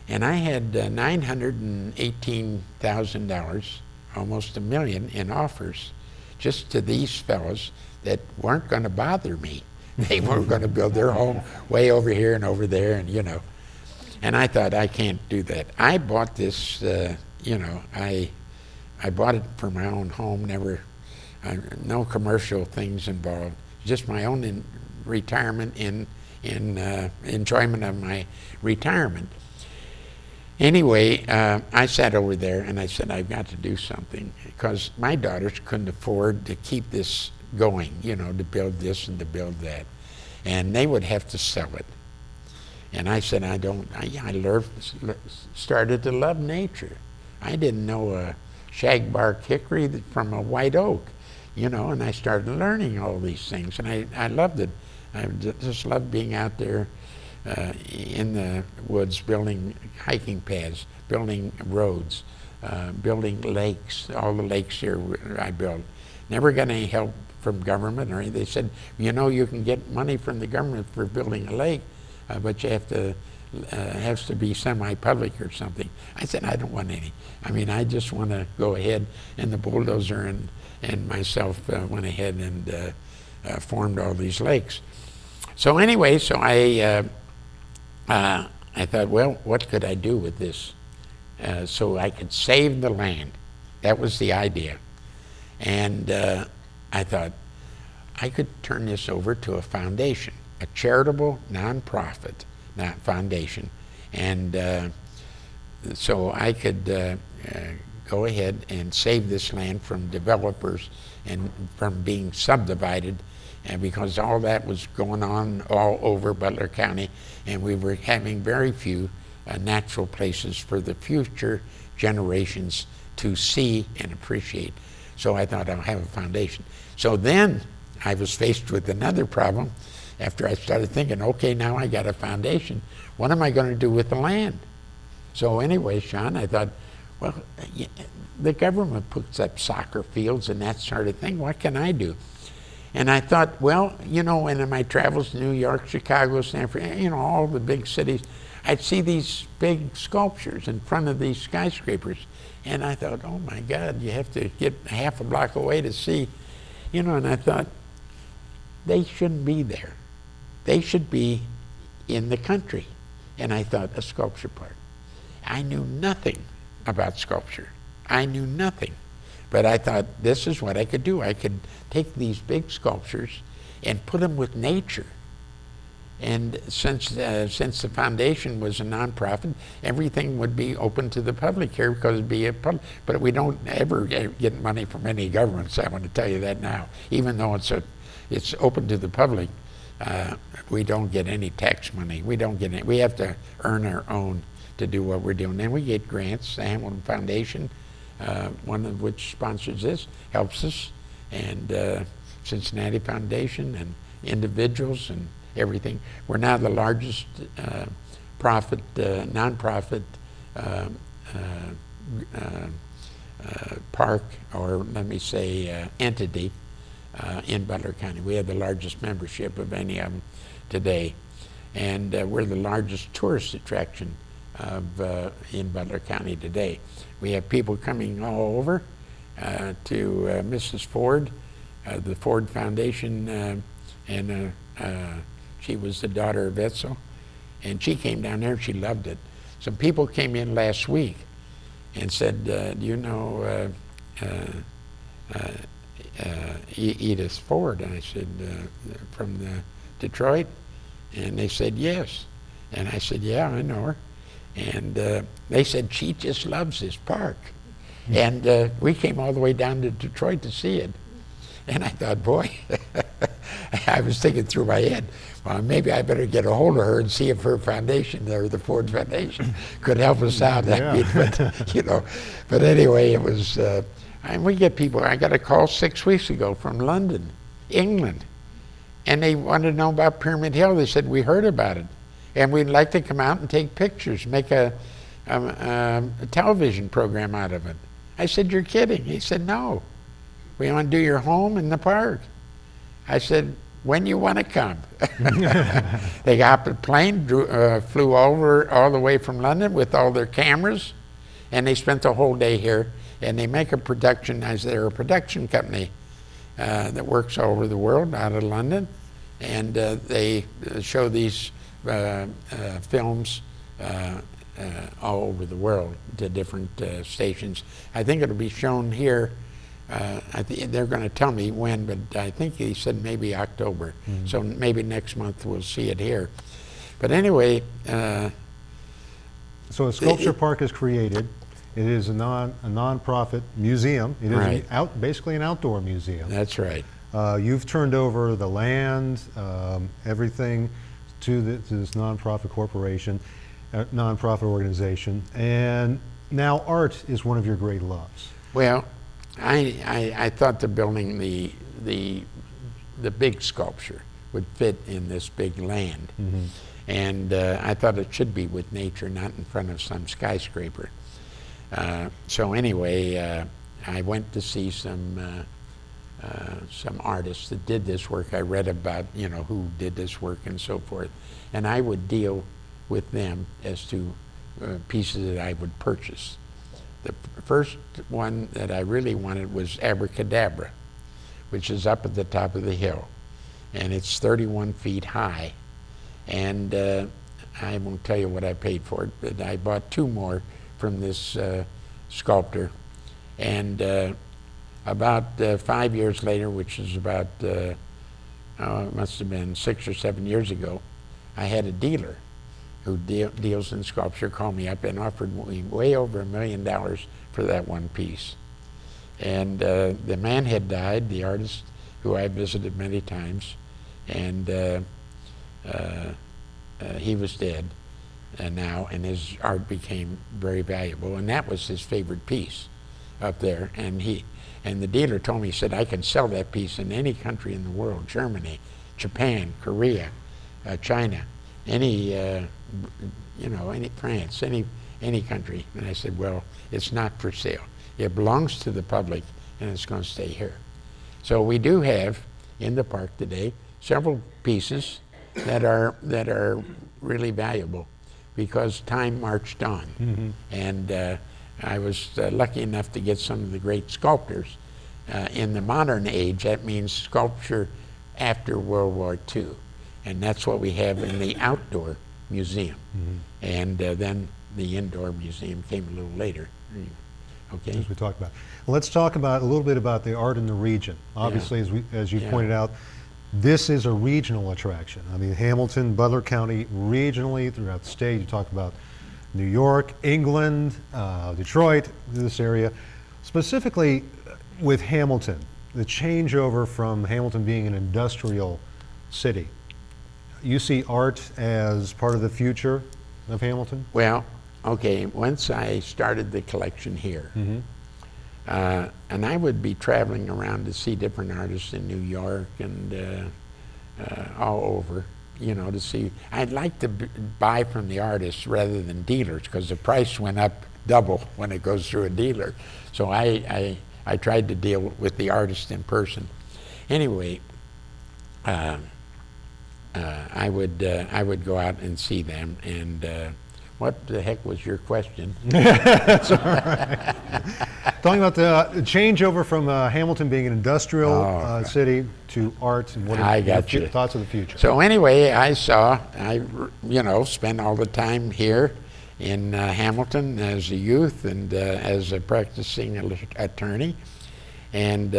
and I had $918,000, almost $1 million, in offers just to these fellows that weren't going to bother me. They were going to build their home way over here and over there, and And I thought, I can't do that. I bought this, I bought it for my own home, no commercial things involved, just my own retirement in enjoyment of my retirement. Anyway, I sat over there and I said, I've got to do something, because my daughters couldn't afford to keep this going, to build this and to build that. And they would have to sell it. And I said, I started to love nature. I didn't know a shagbark hickory from a white oak, and I started learning all these things. And I loved it. I just loved being out there in the woods, building hiking paths, building roads, building lakes. All the lakes here I built. Never got any help from government or anything. They said, you know, you can get money from the government for building a lake, but you have to has to be semi-public or something. I said, I don't want any. I mean, I just want to go ahead, and the bulldozer and myself went ahead and formed all these lakes. So anyway, so I thought, well, what could I do with this? So I could save the land. That was the idea. And I thought, I could turn this over to a foundation, a charitable nonprofit foundation. And so I could go ahead and save this land from developers and from being subdivided, and because all that was going on all over Butler County, and we were having very few natural places for the future generations to see and appreciate. So I thought, I'll have a foundation. So then I was faced with another problem after I started thinking, okay, now I got a foundation. What am I going to do with the land? So anyway, Sean, I thought, well, the government puts up soccer fields and that sort of thing. What can I do? And I thought, well, you know, in my travels to New York, Chicago, San Francisco, you know, all the big cities, I'd see these big sculptures in front of these skyscrapers. And I thought, oh my God, you have to get half a block away to see, you know, and I thought, they shouldn't be there. They should be in the country. And I thought, a sculpture park. I knew nothing about sculpture. I knew nothing. But I thought, this is what I could do. I could take these big sculptures and put them with nature. And since the foundation was a nonprofit, everything would be open to the public here because it'd be a public. But we don't ever get money from any governments. I want to tell you that now. Even though it's open to the public, we don't get any tax money. We don't get any. We have to earn our own to do what we're doing. And we get grants. The Hamilton Foundation, one of which sponsors this, helps us, and Cincinnati Foundation and individuals and everything. We're now the largest nonprofit park, or let me say entity, in Butler County. We have the largest membership of any of them today, and we're the largest tourist attraction in Butler County today. We have people coming all over to Mrs. Ford, the Ford Foundation, and she was the daughter of Etzel, and she came down there and she loved it. Some people came in last week and said, do you know Edith Ford? And I said, from Detroit? And they said, yes. And I said, yeah, I know her. And they said, she just loves this park. And we came all the way down to Detroit to see it. And I thought, boy, I was thinking through my head, well, maybe I better get a hold of her and see if her foundation, or the Ford Foundation, could help us out. Yeah. But, you know, but anyway, it was, and we get people. I got a call 6 weeks ago from London, England, and they wanted to know about Pyramid Hill. They said, we heard about it, and we'd like to come out and take pictures, make a television program out of it. I said, you're kidding. He said, no. We want to do your home in the park. I said, when you want to come. They got a plane, flew over all the way from London with all their cameras, and they spent the whole day here. And they make a production, as they're a production company that works all over the world out of London, and they show these films all over the world to different stations. I think it'll be shown here. They're going to tell me when, but I think he said maybe October. Mm-hmm. So maybe next month we'll see it here. But anyway. So a sculpture park is created. It is a non-profit museum. It is Right. Basically an outdoor museum. That's right. You've turned over the land, everything to this nonprofit corporation, nonprofit organization, and now art is one of your great loves. Well, I thought the building the big sculpture would fit in this big land, mm-hmm. and I thought it should be with nature, not in front of some skyscraper. So anyway, I went to see some artists that did this work. I read about, you know, who did this work and so forth. And I would deal with them as to pieces that I would purchase. The first one that I really wanted was Abracadabra, which is up at the top of the hill. And it's 31 feet high. And I won't tell you what I paid for it, but I bought 2 more from this sculptor. And about 5 years later, which is about, it must have been 6 or 7 years ago, I had a dealer who deals in sculpture call me up and offered me way over $1 million for that one piece. And the man had died, the artist who I visited many times, and he was dead now, and his art became very valuable, and that was his favorite piece up there. And the dealer told me, he said, I can sell that piece in any country in the world, Germany, Japan, Korea, China, any, you know, any France, any country. And I said, well, it's not for sale. It belongs to the public, and it's going to stay here. So we do have in the park today several pieces that are really valuable because time marched on. Mm-hmm. And I was lucky enough to get some of the great sculptors. In the modern age, that means sculpture after World War II. And that's what we have in the outdoor museum. Mm-hmm. And then the indoor museum came a little later. Okay. As we talked about. Well, let's talk about a little bit about the art in the region. Obviously, yeah. as you pointed out, this is a regional attraction. I mean, Hamilton, Butler County, regionally throughout the state. You talked about New York, England, Detroit, this area. Specifically with Hamilton, the changeover from Hamilton being an industrial city. You see art as part of the future of Hamilton? Well, okay, once I started the collection here, mm-hmm. And I would be traveling around to see different artists in New York and all over, you know, to see. I'd like to buy from the artists rather than dealers because the price went up double when it goes through a dealer. So I tried to deal with the artist in person. Anyway, I would go out and see them. And what the heck was your question? That's all right. Talking about the changeover from Hamilton being an industrial city to art and what are your thoughts of the future? So anyway, I you know, spent all the time here in Hamilton as a youth and as a practicing attorney. And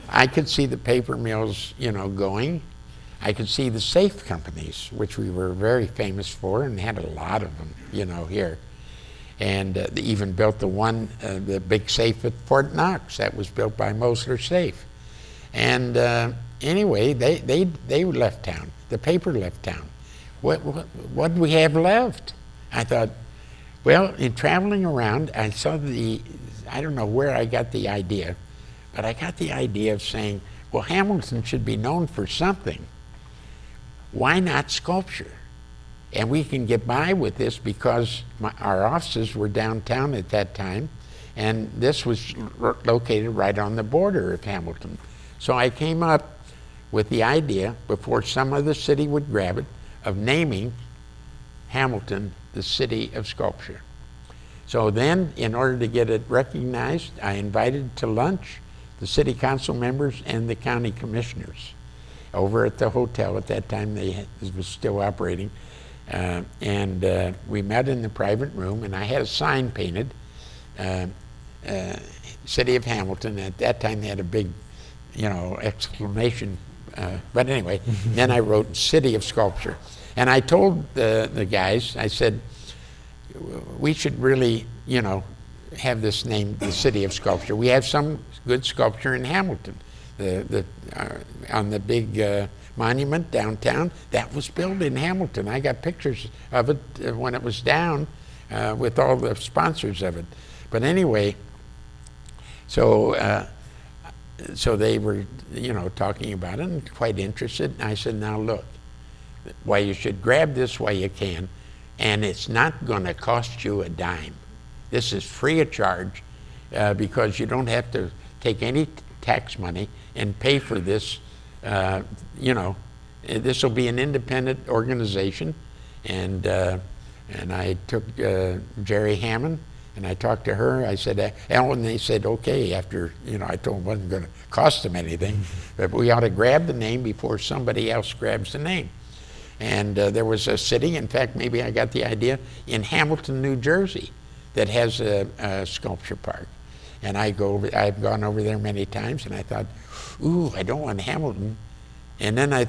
I could see the paper mills, you know, going. I could see the safe companies, which we were very famous for and had a lot of them, you know, here. And they even built the big safe at Fort Knox. That was built by Mosler Safe. And anyway, they left town. The paper left town. What do we have left? I thought, well, in traveling around, I saw I don't know where I got the idea, but I got the idea of saying, well, Hamilton should be known for something. Why not sculpture? And we can get by with this because our offices were downtown at that time, and this was located right on the border of Hamilton. So I came up with the idea, before some other city would grab it, of naming Hamilton the City of Sculpture. So then, in order to get it recognized, I invited to lunch the city council members and the county commissioners over at the hotel. At that time, it was still operating. And we met in the private room, and I had a sign painted, City of Hamilton. At that time, they had a big, you know, exclamation. But anyway, then I wrote City of Sculpture. And I told the guys, I said, we should really, you know, have this named the City of Sculpture. We have some good sculpture in Hamilton. On the big monument downtown, that was built in Hamilton. I got pictures of it when it was down with all the sponsors of it. But anyway, so they were, you know, talking about it and quite interested. And I said, now look, you should grab this while you can, and it's not going to cost you a dime. This is free of charge because you don't have to take any tax money and pay for this. You know, this will be an independent organization, and I took Jerry Hammond, and I talked to her. I said, and they said, okay, after, you know, I told them it wasn't going to cost them anything, but we ought to grab the name before somebody else grabs the name. And there was a city, in fact, maybe I got the idea, in Hamilton, New Jersey, that has a sculpture park. And I've gone over there many times, and I thought, ooh, I don't want Hamilton. And then I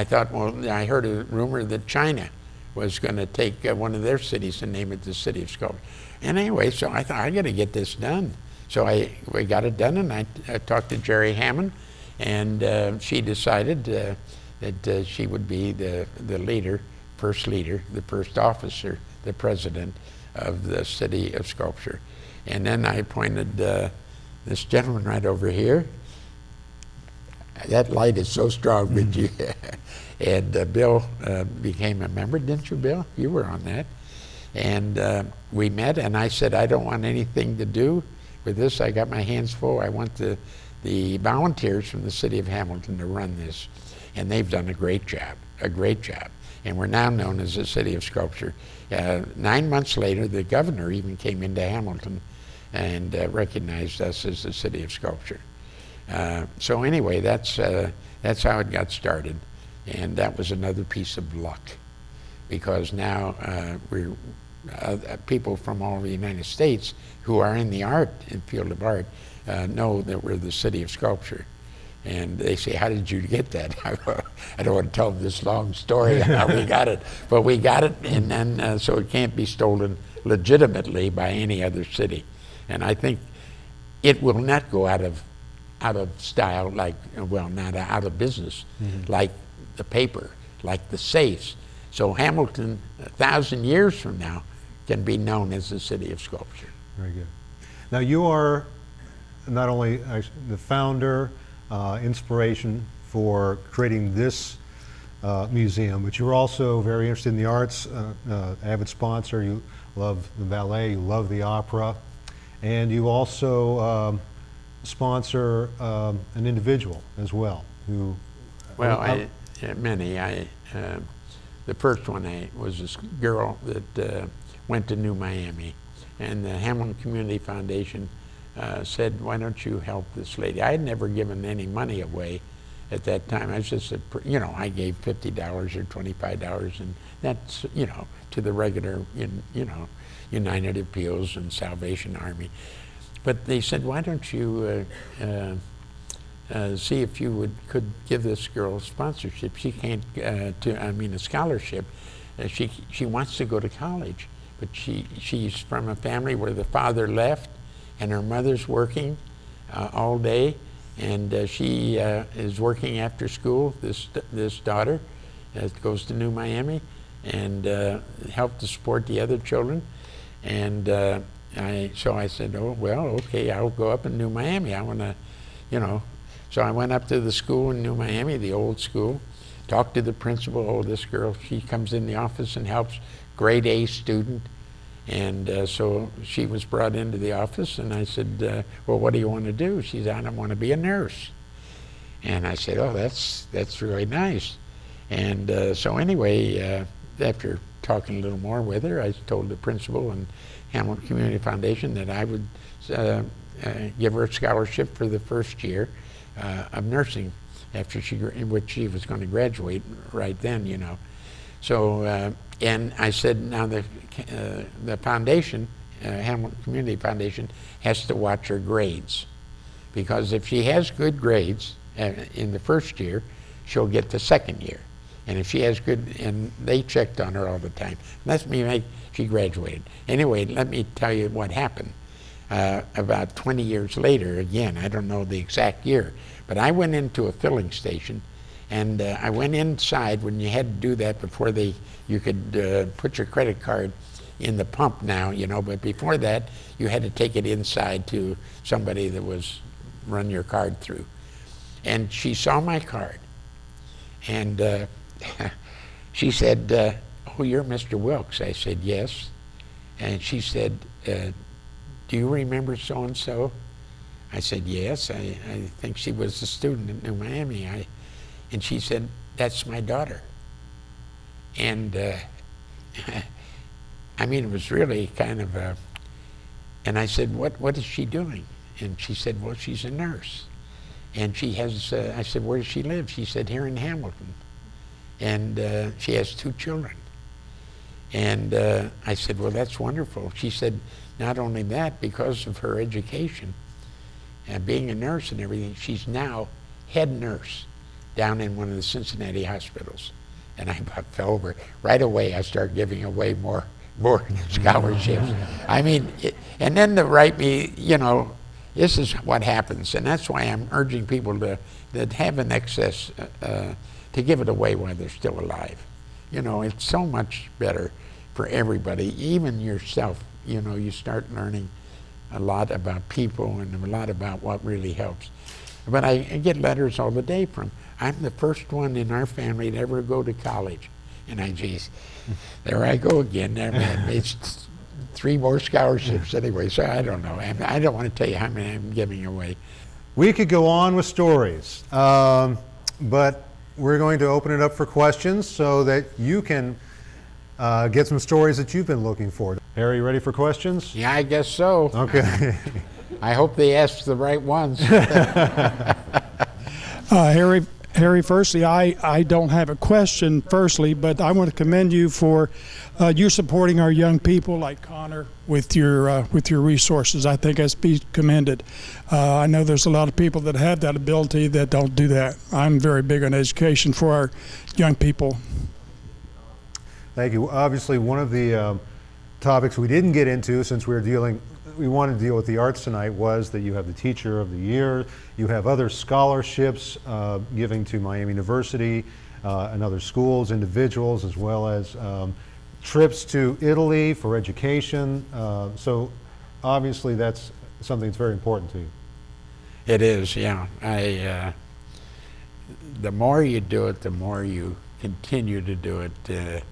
thought, well, I heard a rumor that China was going to take one of their cities and name it the City of Sculpture. And anyway, so I thought, I got to get this done. So we got it done, and I talked to Jerry Hammond, and she decided that she would be the leader, the first officer, the president of the City of Sculpture. And then I appointed this gentleman right over here. That light is so strong, but you, and Bill became a member, didn't you, Bill? You were on that. And we met, and I said, I don't want anything to do with this. I got my hands full. I want the volunteers from the city of Hamilton to run this. And they've done a great job, And we're now known as the City of Sculpture. 9 months later, the governor even came into Hamilton and recognized us as the City of Sculpture. So anyway, that's how it got started, and that was another piece of luck, because now we're people from all over the United States who are in the field of art know that we're the City of Sculpture, and they say, "How did you get that?" I don't want to tell them this long story how we got it, but we got it, and then so it can't be stolen legitimately by any other city, and I think it will not go out of style, like, well, not out of business, like the paper, like the safes. So Hamilton, 1,000 years from now, can be known as the City of Sculpture. Very good. Now, you are not only the founder, inspiration for creating this museum, but you're also very interested in the arts, avid sponsor. You love the ballet, you love the opera, and you also sponsor an individual as well who... Well, many. The first one was this girl that went to New Miami, and the Hamilton Community Foundation said, why don't you help this lady? I had never given any money away at that time. I was just, I gave $50 or $25, and that's, to the regular, United Appeals and Salvation Army. But they said, why don't you see if you could give this girl sponsorship? She can't, a scholarship. She wants to go to college, but she's from a family where the father left, and her mother's working all day, and she is working after school. This daughter goes to New Miami, and help to support the other children, and. So I said, oh, well, okay, I'll go up in New Miami. I want to, So I went up to the school in New Miami, the old school, talked to the principal. Oh, this girl, she comes in the office and helps, grade A student. And so she was brought into the office, and I said, well, what do you want to do? She said, I want to be a nurse. And I said, oh, that's really nice. And so anyway, after talking a little more with her, I told the principal and Hamilton Community Foundation that I would give her a scholarship for the first year of nursing, which she was going to graduate right then, So, and I said, now the foundation, Hamilton Community Foundation, has to watch her grades, because if she has good grades in the first year, she'll get the second year. And if she has good, and they checked on her all the time. She graduated. Anyway, let me tell you what happened. About 20 years later, again, I don't know the exact year, but I went into a filling station, and I went inside when you had to do that before you could put your credit card in the pump now, but before that, you had to take it inside to somebody that was run your card through. And she saw my card, and she said, oh, you're Mr. Wilks. I said, yes. And she said, do you remember so-and-so? I said, yes, I think she was a student at New Miami. And she said, that's my daughter. And I mean, it was really kind of a, and I said, what is she doing? And she said, well, she's a nurse. And she has, I said, where does she live? She said, here in Hamilton. And she has 2 children. And I said, well, that's wonderful. She said, not only that, because of her education and being a nurse and everything, she's now head nurse down in one of the Cincinnati hospitals. And I about fell over. Right away, I started giving away more scholarships. I mean, and then to write me, you know, this is what happens. And that's why I'm urging people that have an excess to give it away while they're still alive. You know, it's so much better for everybody, even yourself. You know, you start learning a lot about people and a lot about what really helps. But I get letters all the day from, I'm the first one in our family to ever go to college. And I, geez, there I go again. I mean, it's 3 more scholarships anyway, so I don't know. I don't want to tell you how many I'm giving away. We could go on with stories, but we're going to open it up for questions so that you can get some stories that you've been looking for. Harry, you ready for questions? Yeah, I guess so. Okay. I hope they ask the right ones. Harry, firstly, I don't have a question, firstly, but I want to commend you for you supporting our young people like Connor with your resources. I think that's be commended. I know there's a lot of people that have that ability that don't do that. I'm very big on education for our young people. Thank you. Obviously, one of the topics we didn't get into, since we wanted to deal with the arts tonight, was that you have the Teacher of the Year, you have other scholarships giving to Miami University and other schools, individuals, as well as trips to Italy for education. So obviously that's something that's very important to you. It is, yeah. The more you do it, the more you continue to do it.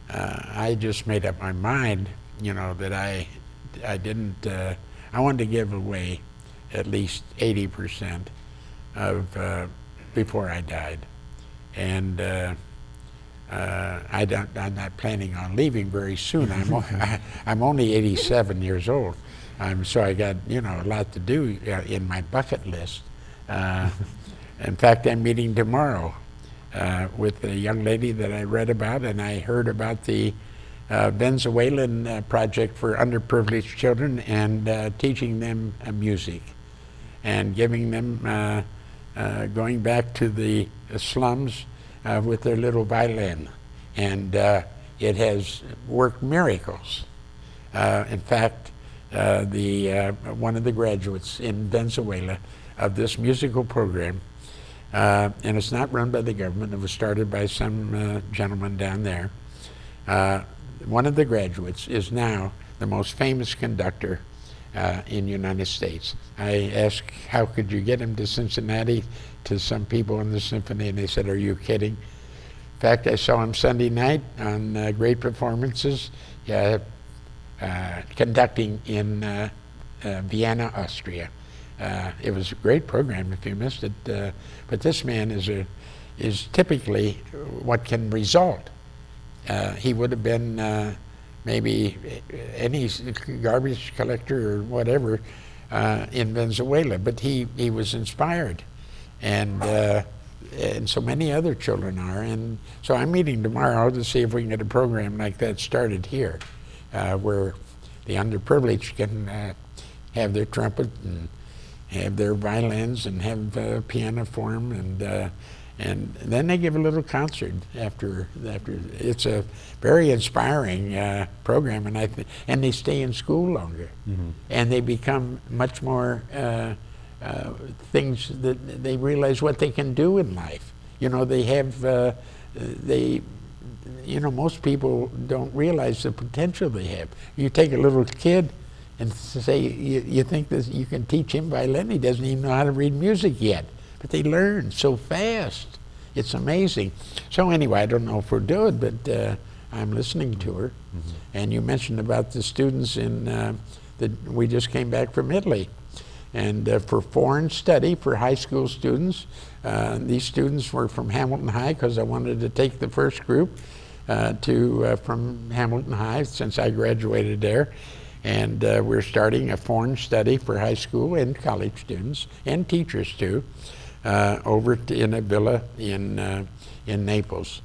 I just made up my mind, you know, that I didn't, I wanted to give away at least 80% of, before I died. And I'm not planning on leaving very soon. I'm only 87 years old. So I got, you know, a lot to do in my bucket list. In fact, I'm meeting tomorrow with a young lady that I read about, and I heard about the Venezuelan project for underprivileged children and teaching them music and giving them, going back to the slums with their little violin. And it has worked miracles. In fact, one of the graduates in Venezuela of this musical program, and it's not run by the government, it was started by some gentleman down there. One of the graduates is now the most famous conductor in the United States. I asked, how could you get him to Cincinnati, to some people in the symphony, and they said, are you kidding? In fact, I saw him Sunday night on great performances, conducting in Vienna, Austria. It was a great program if you missed it, but this man is typically what can result. He would have been maybe any garbage collector or whatever in Venezuela, but he was inspired, and so many other children are. And so I'm meeting tomorrow to see if we can get a program like that started here, where the underprivileged can have their trumpet and have their violins and have piano form, and then they give a little concert after. It's a very inspiring program, and they stay in school longer, and they become much more things that they realize what they can do in life. You know, they have you know, most people don't realize the potential they have. You take a little kid and say, you think that you can teach him violin, he doesn't even know how to read music yet. But they learn so fast. It's amazing. So anyway, I don't know if we'll do it, but I'm listening to her. And you mentioned about the students we just came back from Italy. And for foreign study for high school students, these students were from Hamilton High because I wanted to take the first group from Hamilton High since I graduated there. And we're starting a foreign study for high school and college students and teachers too, in a villa in Naples,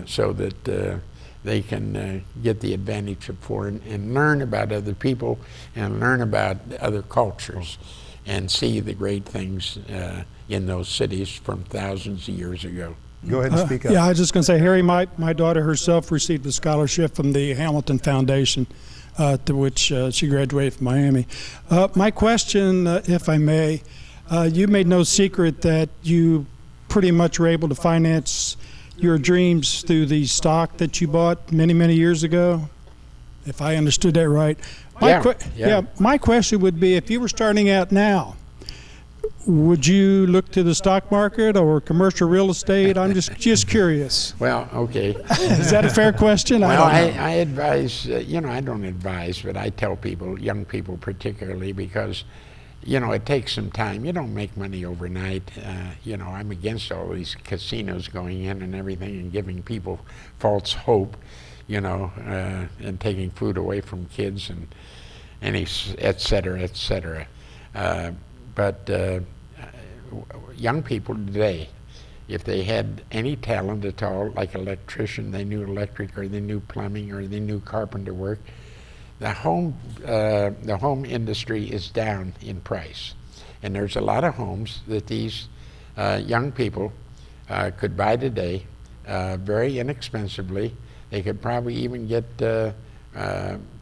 so that they can get the advantage of foreign and learn about other people and learn about other cultures and see the great things in those cities from thousands of years ago. Go ahead and speak up. Yeah, I was just going to say, Harry, my daughter herself received a scholarship from the Hamilton Foundation, to which she graduated from Miami. My question, if I may, you made no secret that you pretty much were able to finance your dreams through the stock that you bought many, many years ago, if I understood that right. My question would be, if you were starting out now, would you look to the stock market or commercial real estate? I'm just curious. Well, okay. Is that a fair question? Well, I advise, I don't advise, but I tell people, young people particularly, because, it takes some time. You don't make money overnight. I'm against all these casinos going in and everything and giving people false hope, and taking food away from kids and et cetera, et cetera. But young people today, if they had any talent at all, like electrician, they knew electric or they knew plumbing or they knew carpenter work, the home industry is down in price. And there's a lot of homes that these young people could buy today very inexpensively. They could probably even get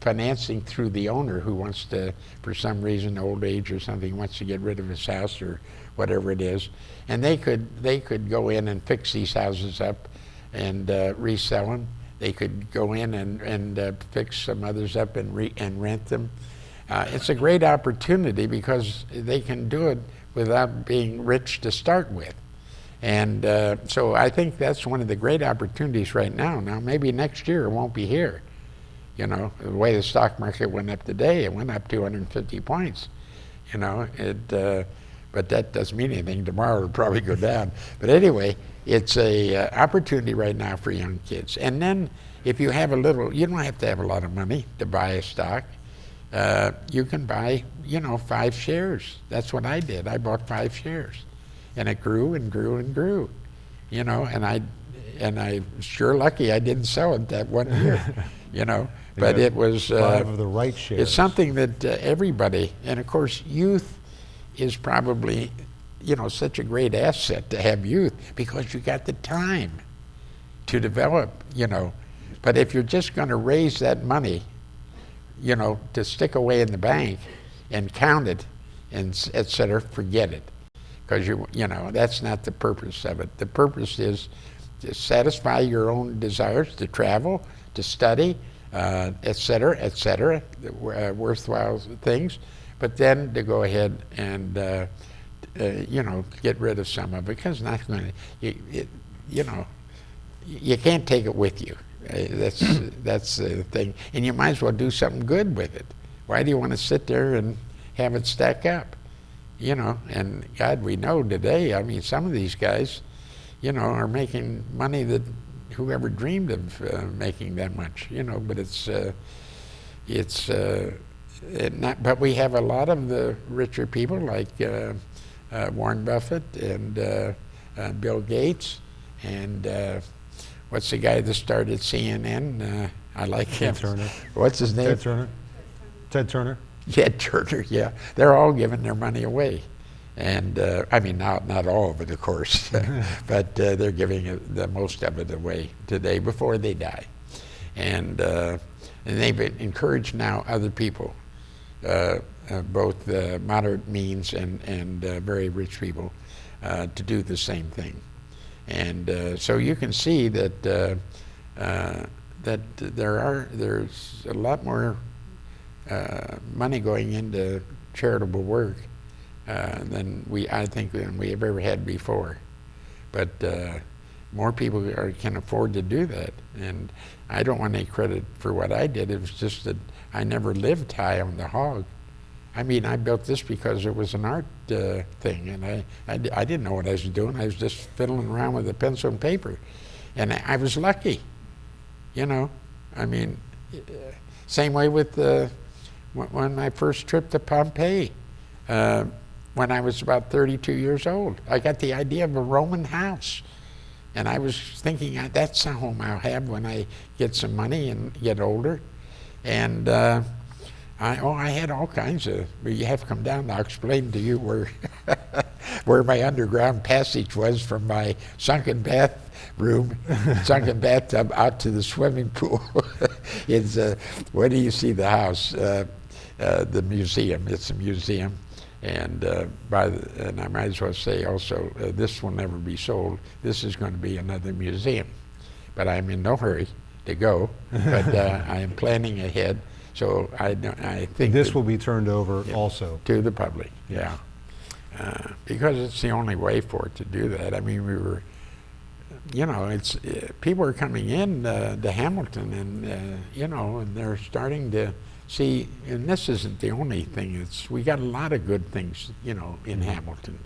financing through the owner who wants to, for some reason, old age or something, wants to get rid of his house or whatever it is. And they could go in and fix these houses up and resell them. They could go in and fix some others up and rent them. It's a great opportunity because they can do it without being rich to start with. And so I think that's one of the great opportunities right now. Now, maybe next year it won't be here. The way the stock market went up today, it went up 250 points. But that doesn't mean anything. Tomorrow it'll probably go down. But anyway, it's a opportunity right now for young kids. And then if you have you don't have to have a lot of money to buy a stock. You can buy, 5 shares. That's what I did. I bought 5 shares. And it grew and grew and grew. And I'm sure lucky I didn't sell it that one year. But it was 5 of the right shares. It's something that everybody, and of course youth is probably, such a great asset to have youth because you got the time to develop, But if you're just going to raise that money, to stick away in the bank and count it and et cetera, forget it. Because that's not the purpose of it. The purpose is to satisfy your own desires, to travel, to study, et cetera, worthwhile things, but then to go ahead and get rid of some of it because not going to, you can't take it with you. That's the thing, and you might as well do something good with it. Why do you want to sit there and have it stack up? And God, we know today. I mean, some of these guys, are making money that whoever dreamed of making that much. But it's not. But we have a lot of the richer people like Warren Buffett and Bill Gates and what's the guy that started CNN? I like him. Ted Turner. What's his name? Ted Turner. Ted Turner. Ted Turner, yeah. They're all giving their money away. And I mean, not all of it, of course, but they're giving the most of it away today before they die. And they've encouraged now other people, both moderate means and very rich people, to do the same thing. And so you can see that there's a lot more money going into charitable work than we have ever had before. But more people can afford to do that. And I don't want any credit for what I did. It was just that I never lived high on the hog. I mean, I built this because it was an art thing, and I didn't know what I was doing. I was just fiddling around with a pencil and paper, and I was lucky, you know. I mean, same way with when my first trip to Pompeii, when I was about 32 years old. I got the idea of a Roman house, and I was thinking that's a home I'll have when I get some money and get older. And I had all kinds of, you have to come down, I'll explain to you where where my underground passage was from my sunken bathtub out to the swimming pool. It's, where do you see the house? The museum, it's a museum. And, and I might as well say also, this will never be sold. This is going to be another museum. But I'm in no hurry to go, but I am planning ahead. So I think this will be turned over also to the public, yeah, because it's the only way for it to do that. I mean, we were, you know, it's people are coming in to Hamilton, and you know, and they're starting to see. And this isn't the only thing. It's we got a lot of good things, you know, in Hamilton,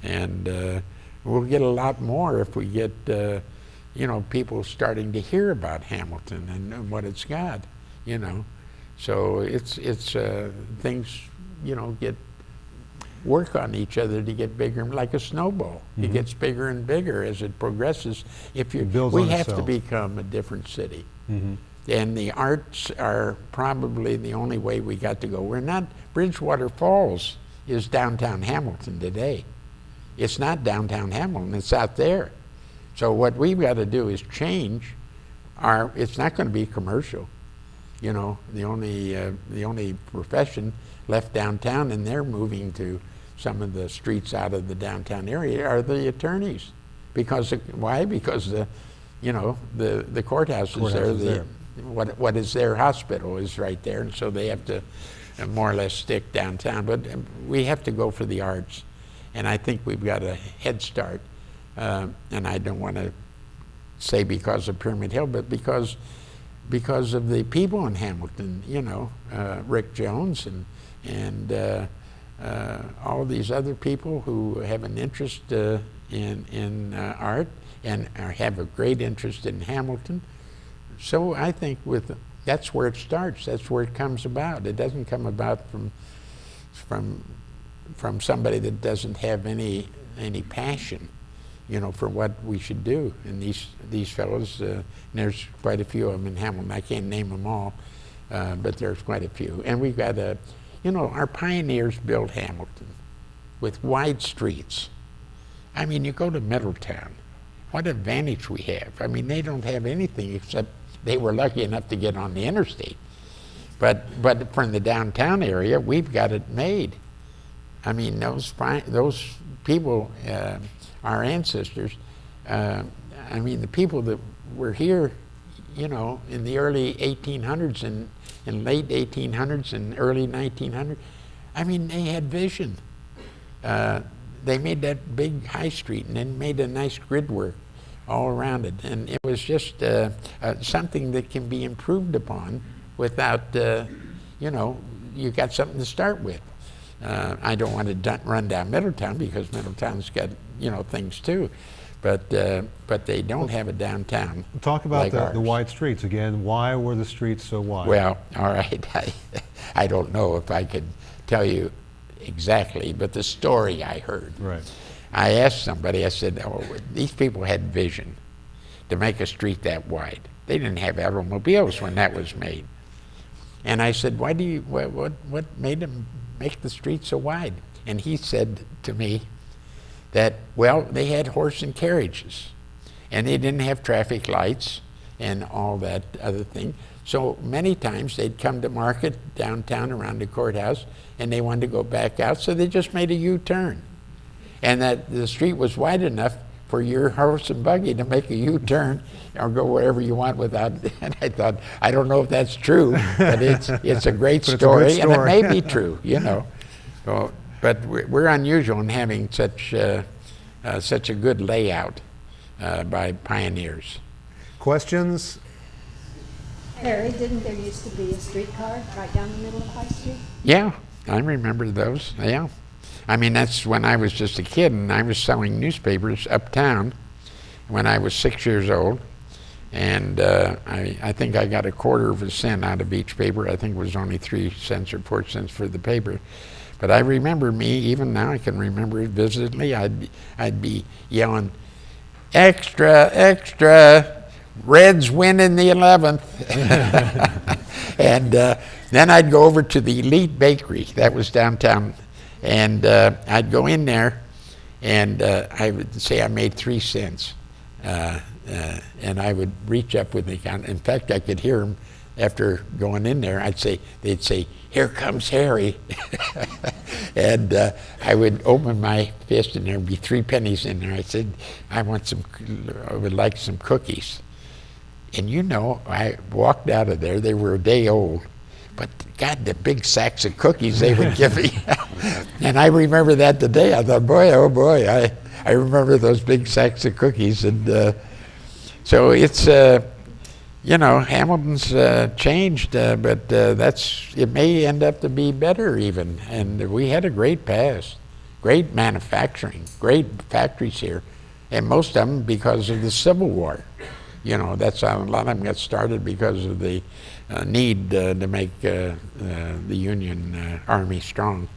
and we'll get a lot more if we get, you know, people starting to hear about Hamilton and what it's got, you know. So it's things, you know, work on each other to get bigger, like a snowball. It gets bigger and bigger as it progresses. We have to become a different city. And the arts are probably the only way we got to go. We're not, Bridgewater Falls is downtown Hamilton today. It's not downtown Hamilton, it's out there. So what we've got to do is change it's not going to be commercial. You know, the only profession left downtown, and they're moving to some of the streets out of the downtown area, are the attorneys. Because why? Because you know, the courthouse is there. What is their hospital is right there, and so they have to more or less stick downtown. But we have to go for the arts, and I think we've got a head start. And I don't want to say because of Pyramid Hill, but because of the people in Hamilton, you know, Rick Jones and all of these other people who have an interest in art and have a great interest in Hamilton. So I think that's where it starts. That's where it comes about. It doesn't come about from somebody that doesn't have any passion, you know, for what we should do. And these fellows, there's quite a few of them in Hamilton. I can't name them all, but there's quite a few. And we've got you know, our pioneers built Hamilton with wide streets. I mean, you go to Middletown, what advantage we have. I mean, they don't have anything except they were lucky enough to get on the interstate. But from the downtown area, we've got it made. I mean, those people, our ancestors, I mean, the people that were here, you know, in the early 1800s and late 1800s and early 1900s, I mean, they had vision. They made that big high street and then made a nice grid work all around it. And it was just something that can be improved upon without, you know, you got something to start with. I don't want to run down Middletown because Middletown's got, you know, things too, but they don't have a downtown. Talk about like the wide streets again. Why were the streets so wide? Well, all right, I don't know if I could tell you exactly, but the story I heard. Right. I asked somebody, I said, oh, these people had vision to make a street that wide. They didn't have automobiles when that was made. And I said, what made them make the street so wide? And he said to me that, well, they had horse and carriages, and they didn't have traffic lights and all that other thing. So many times they'd come to market downtown around the courthouse, and they wanted to go back out, so they just made a U-turn. And that the street was wide enough for your horse and buggy to make a U-turn or go wherever you want without. And I thought, I don't know if that's true, but it's a great story, and it may be true, you know. So, but we're unusual in having such a good layout by pioneers. Questions? Harry, didn't there used to be a streetcar right down the middle of High Street? Yeah, I remember those, yeah. I mean, that's when I was just a kid, and I was selling newspapers uptown when I was 6 years old. And I think I got a quarter of a cent out of each paper. I think it was only 3 cents or 4 cents for the paper. But I remember even now I can remember it vividly. I'd be yelling, "Extra, extra, Reds win in the 11th." And then I'd go over to the Elite Bakery, that was downtown, and I'd go in there, and I would say I made 3 cents. And I would reach up with the account. In fact, I could hear them after going in there. They'd say, "Here comes Harry." And I would open my fist, and there'd be 3 pennies in there. I said, I would like some cookies. And you know, I walked out of there. They were a day old. But God, the big sacks of cookies they would give me. And I remember that today. I thought, boy, oh boy, I remember those big sacks of cookies. And so it's, you know, Hamilton's changed, but it may end up to be better even. And we had a great past, great manufacturing, great factories here, and most of them because of the Civil War. You know, that's how a lot of them got started, because of the need to make the Union Army strong.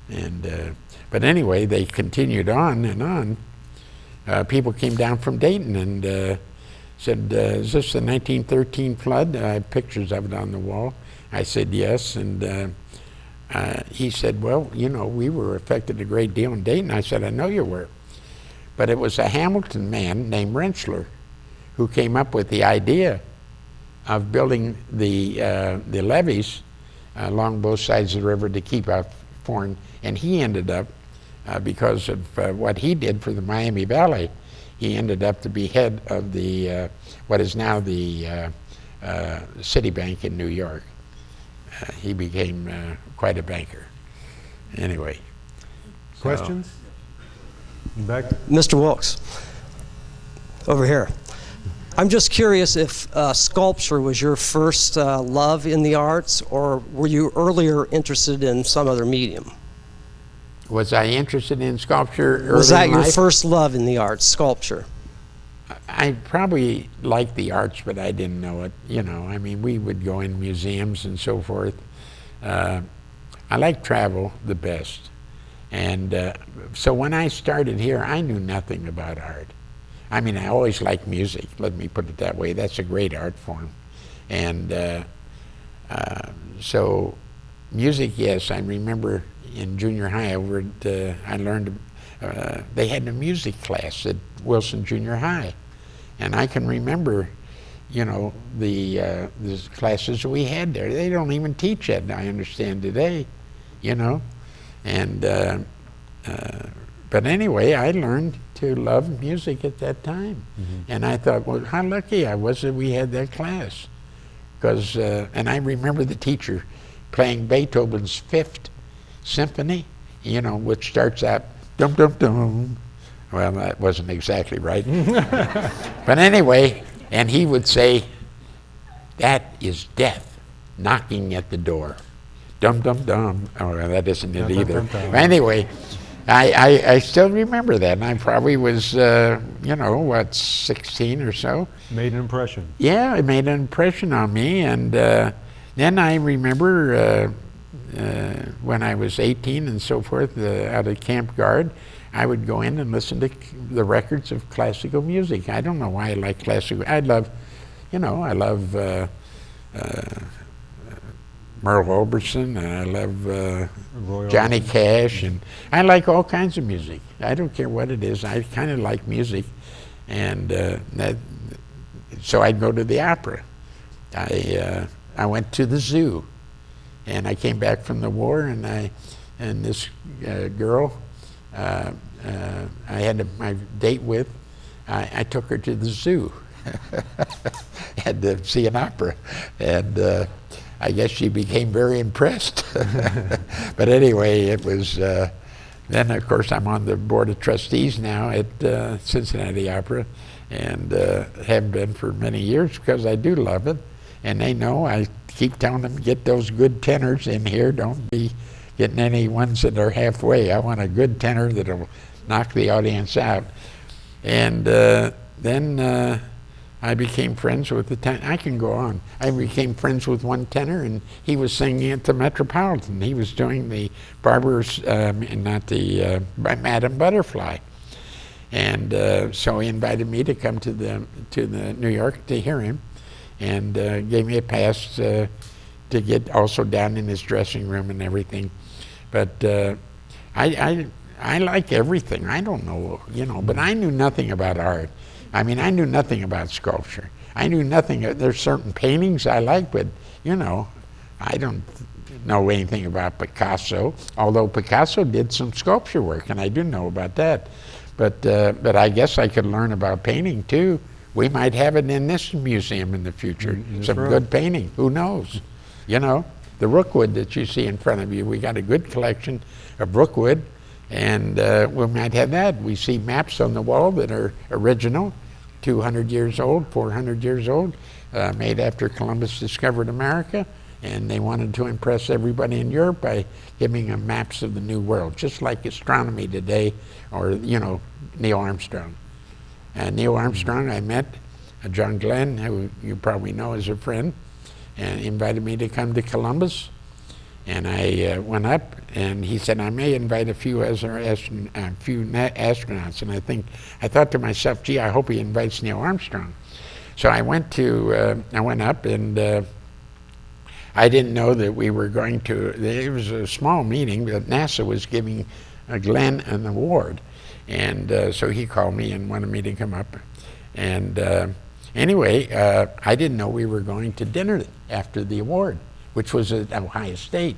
And but anyway, they continued on and on. People came down from Dayton and said, "Is this the 1913 flood?" I have pictures of it on the wall. I said, "Yes." And he said, "Well, you know, we were affected a great deal in Dayton." I said, "I know you were." But it was a Hamilton man named Rentschler who came up with the idea of building the levees along both sides of the river to keep out foreign. And he ended up, because of what he did for the Miami Valley, he ended up to be head of the what is now the Citibank in New York. He became quite a banker. Anyway. Questions? Back. Mr. Wilks, over here. I'm just curious if sculpture was your first love in the arts, or were you earlier interested in some other medium? Was I interested in sculpture early Was that in your life? first love in the arts, sculpture? I probably liked the arts, but I didn't know it. You know, I mean, we would go in museums and so forth. I like travel the best. And so when I started here, I knew nothing about art. I mean, I always liked music, let me put it that way. That's a great art form. And so music, yes, I remember in junior high over at, I learned, they had a music class at Wilson Junior High. And I can remember, you know, the classes we had there. They don't even teach it, I understand today, you know. And, but anyway, I learned to love music at that time. Mm-hmm. And I thought, well, how lucky I was that we had that class. Because, and I remember the teacher playing Beethoven's 5th Symphony, you know, which starts out, dum dum dum. Well, that wasn't exactly right. But anyway, and he would say, "That is death knocking at the door. Dum dum dum." Oh, well, that isn't it either. But anyway, I still remember that, and I probably was, you know, what, 16 or so. Made an impression. Yeah, it made an impression on me, and then I remember when I was 18 and so forth, out of Camp Guard, I would go in and listen to the records of classical music. I don't know why I like classical. I love, you know, I love Merle Oberson, and I love Johnny Cash, and I like all kinds of music. I don't care what it is. I kind of like music, and so I'd go to the opera. I went to the zoo, and I came back from the war, and this girl I had my date with, I took her to the zoo. Had to see an opera, and I guess she became very impressed. But anyway, it was, then of course I'm on the board of trustees now at Cincinnati Opera, and have been for many years because I do love it. And they know I keep telling them, get those good tenors in here. Don't be getting any ones that are halfway. I want a good tenor that'll knock the audience out. And then I became friends with the tenor. I can go on. I became friends with one tenor, and he was singing at the Metropolitan. He was doing the Barber's, not the Madame Butterfly. And so he invited me to come to the New York to hear him, and gave me a pass to get also down in his dressing room and everything. But I like everything. I don't know, but I knew nothing about art. I mean, I knew nothing about sculpture. I knew nothing. There's certain paintings I like, but I don't know anything about Picasso. Although Picasso did some sculpture work, and I do know about that. But I guess I could learn about painting too. We might have it in this museum in the future. Some good painting. Who knows? The Rookwood that you see in front of you. We got a good collection of Rookwood, and we might have that. We see maps on the wall that are original, 200 years old, 400 years old, made after Columbus discovered America, and they wanted to impress everybody in Europe by giving them maps of the New World, just like astronomy today, or Neil Armstrong. Neil Armstrong, I met John Glenn, who you probably know as a friend, and invited me to come to Columbus. And I went up, and he said, I may invite a few astronauts. And I thought to myself, gee, I hope he invites Neil Armstrong. So I went up, and I didn't know that we were going to, it was a small meeting, but NASA was giving Glenn an award. And so he called me and wanted me to come up. And anyway, I didn't know we were going to dinner after the award, which was at Ohio State.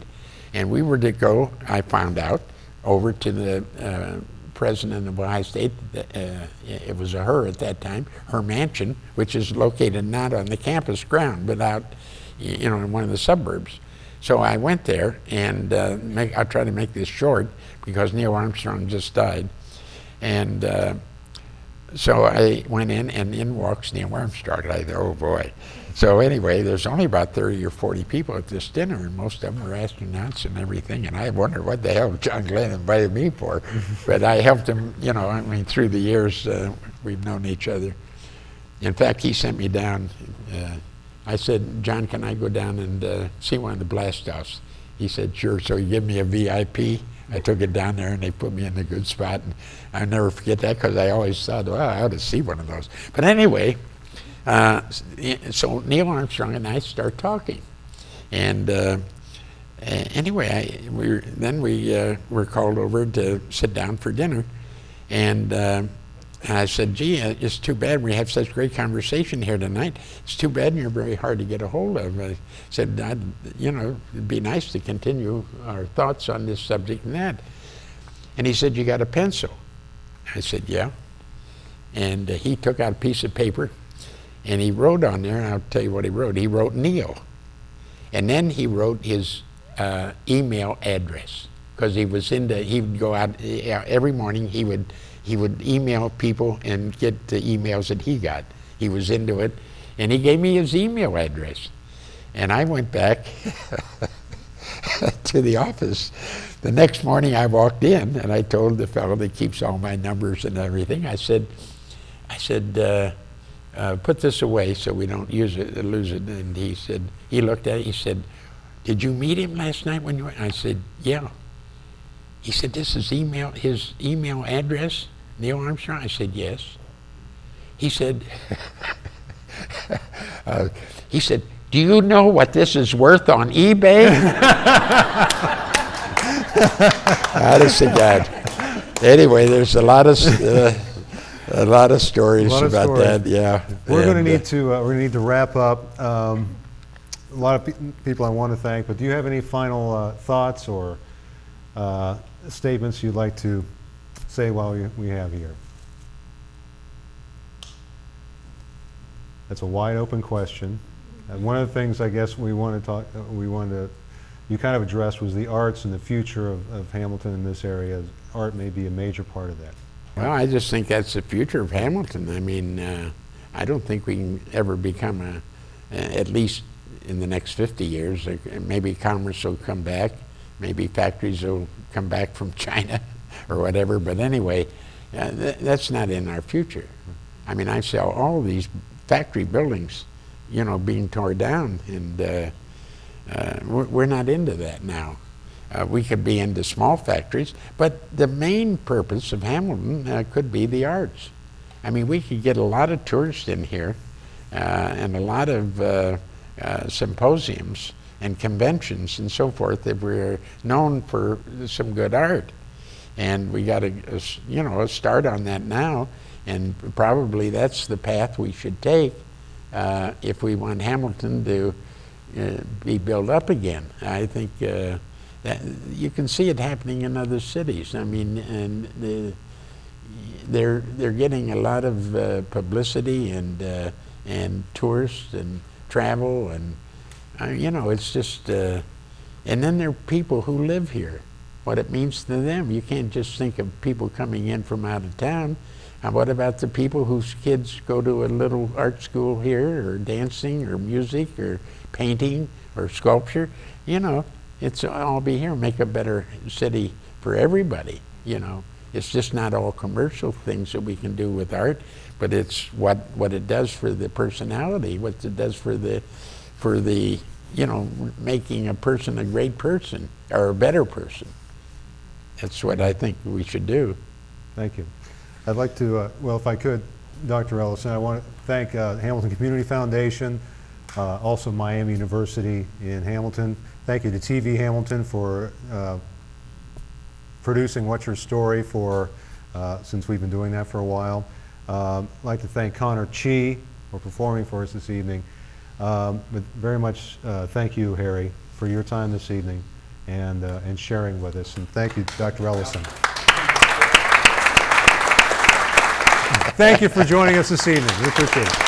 And we were to go, I found out, over to the president of Ohio State. It was a her at that time, her mansion, which is located not on the campus ground, but out in one of the suburbs. So I went there, and I'll try to make this short because Neil Armstrong just died. And so I went in, and in walks Neil Armstrong. I thought, oh boy. So anyway, there's only about 30 or 40 people at this dinner, and most of them are astronauts and everything. And I wonder what the hell John Glenn invited me for. But I helped him, through the years, we've known each other. In fact, he sent me down. I said, John, can I go down and see one of the blast offs? He said, sure. So he gave me a VIP. I took it down there, and they put me in a good spot. And I'll never forget that because I always thought, well, I ought to see one of those. But anyway, so Neil Armstrong and I start talking. And anyway, we were called over to sit down for dinner. And I said, gee, it's too bad we have such great conversation here tonight. It's too bad you're very hard to get a hold of. I said, it'd be nice to continue our thoughts on this subject and that. And he said, you got a pencil? I said, yeah. And he took out a piece of paper, and he wrote on there, and I'll tell you what he wrote. He wrote Neil. And then he wrote his email address, because he would go out every morning. He would email people and get the emails that he got. He was into it, and he gave me his email address. And I went back to the office. The next morning I walked in, and I told the fellow that keeps all my numbers and everything, I said, put this away so we don't lose it. And he said, he looked at it, he said, did you meet him last night when you went? I said, yeah. He said, this is his email address, Neil Armstrong? I said, yes. He said, do you know what this is worth on eBay? Honest to God. Anyway, there's a lot of stories about that. Yeah. We're going to need to wrap up. A lot of people I want to thank, but do you have any final thoughts or statements you'd like to say while we have here? That's a wide open question. One of the things I guess you kind of addressed was the arts and the future of Hamilton in this area. Art may be a major part of that. Well, I just think that's the future of Hamilton. I mean, I don't think we can ever become at least in the next 50 years, maybe commerce will come back, maybe factories will come back from China or whatever, but anyway, that's not in our future. I mean, I saw all these factory buildings, you know, being torn down, and we're not into that now. We could be into small factories, but the main purpose of Hamilton could be the arts. I mean, we could get a lot of tourists in here and a lot of symposiums and conventions and so forth if we're known for some good art. And we got to, you know, start on that now, and probably that's the path we should take if we want Hamilton to be built up again. I think that you can see it happening in other cities. I mean, and they're getting a lot of publicity and tourists and travel, and you know, it's just and then there are people who live here, what it means to them. You can't just think of people coming in from out of town. And what about the people whose kids go to a little art school here, or dancing or music or painting or sculpture? You know, it's all be here, make a better city for everybody. You know, it's just not all commercial things that we can do with art, but it's what it does for the personality, what it does for the you know, making a person a great person or a better person. That's what I think we should do. Thank you. I'd like to, well, if I could, Dr. Ellison, I want to thank Hamilton Community Foundation, also Miami University in Hamilton. Thank you to TV Hamilton for producing What's Your Story for, since we've been doing that for a while. I'd like to thank Connor Chi for performing for us this evening. But very much thank you, Harry, for your time this evening and sharing with us. And thank you, Dr. Ellison. Thank you for joining us this evening. We appreciate it.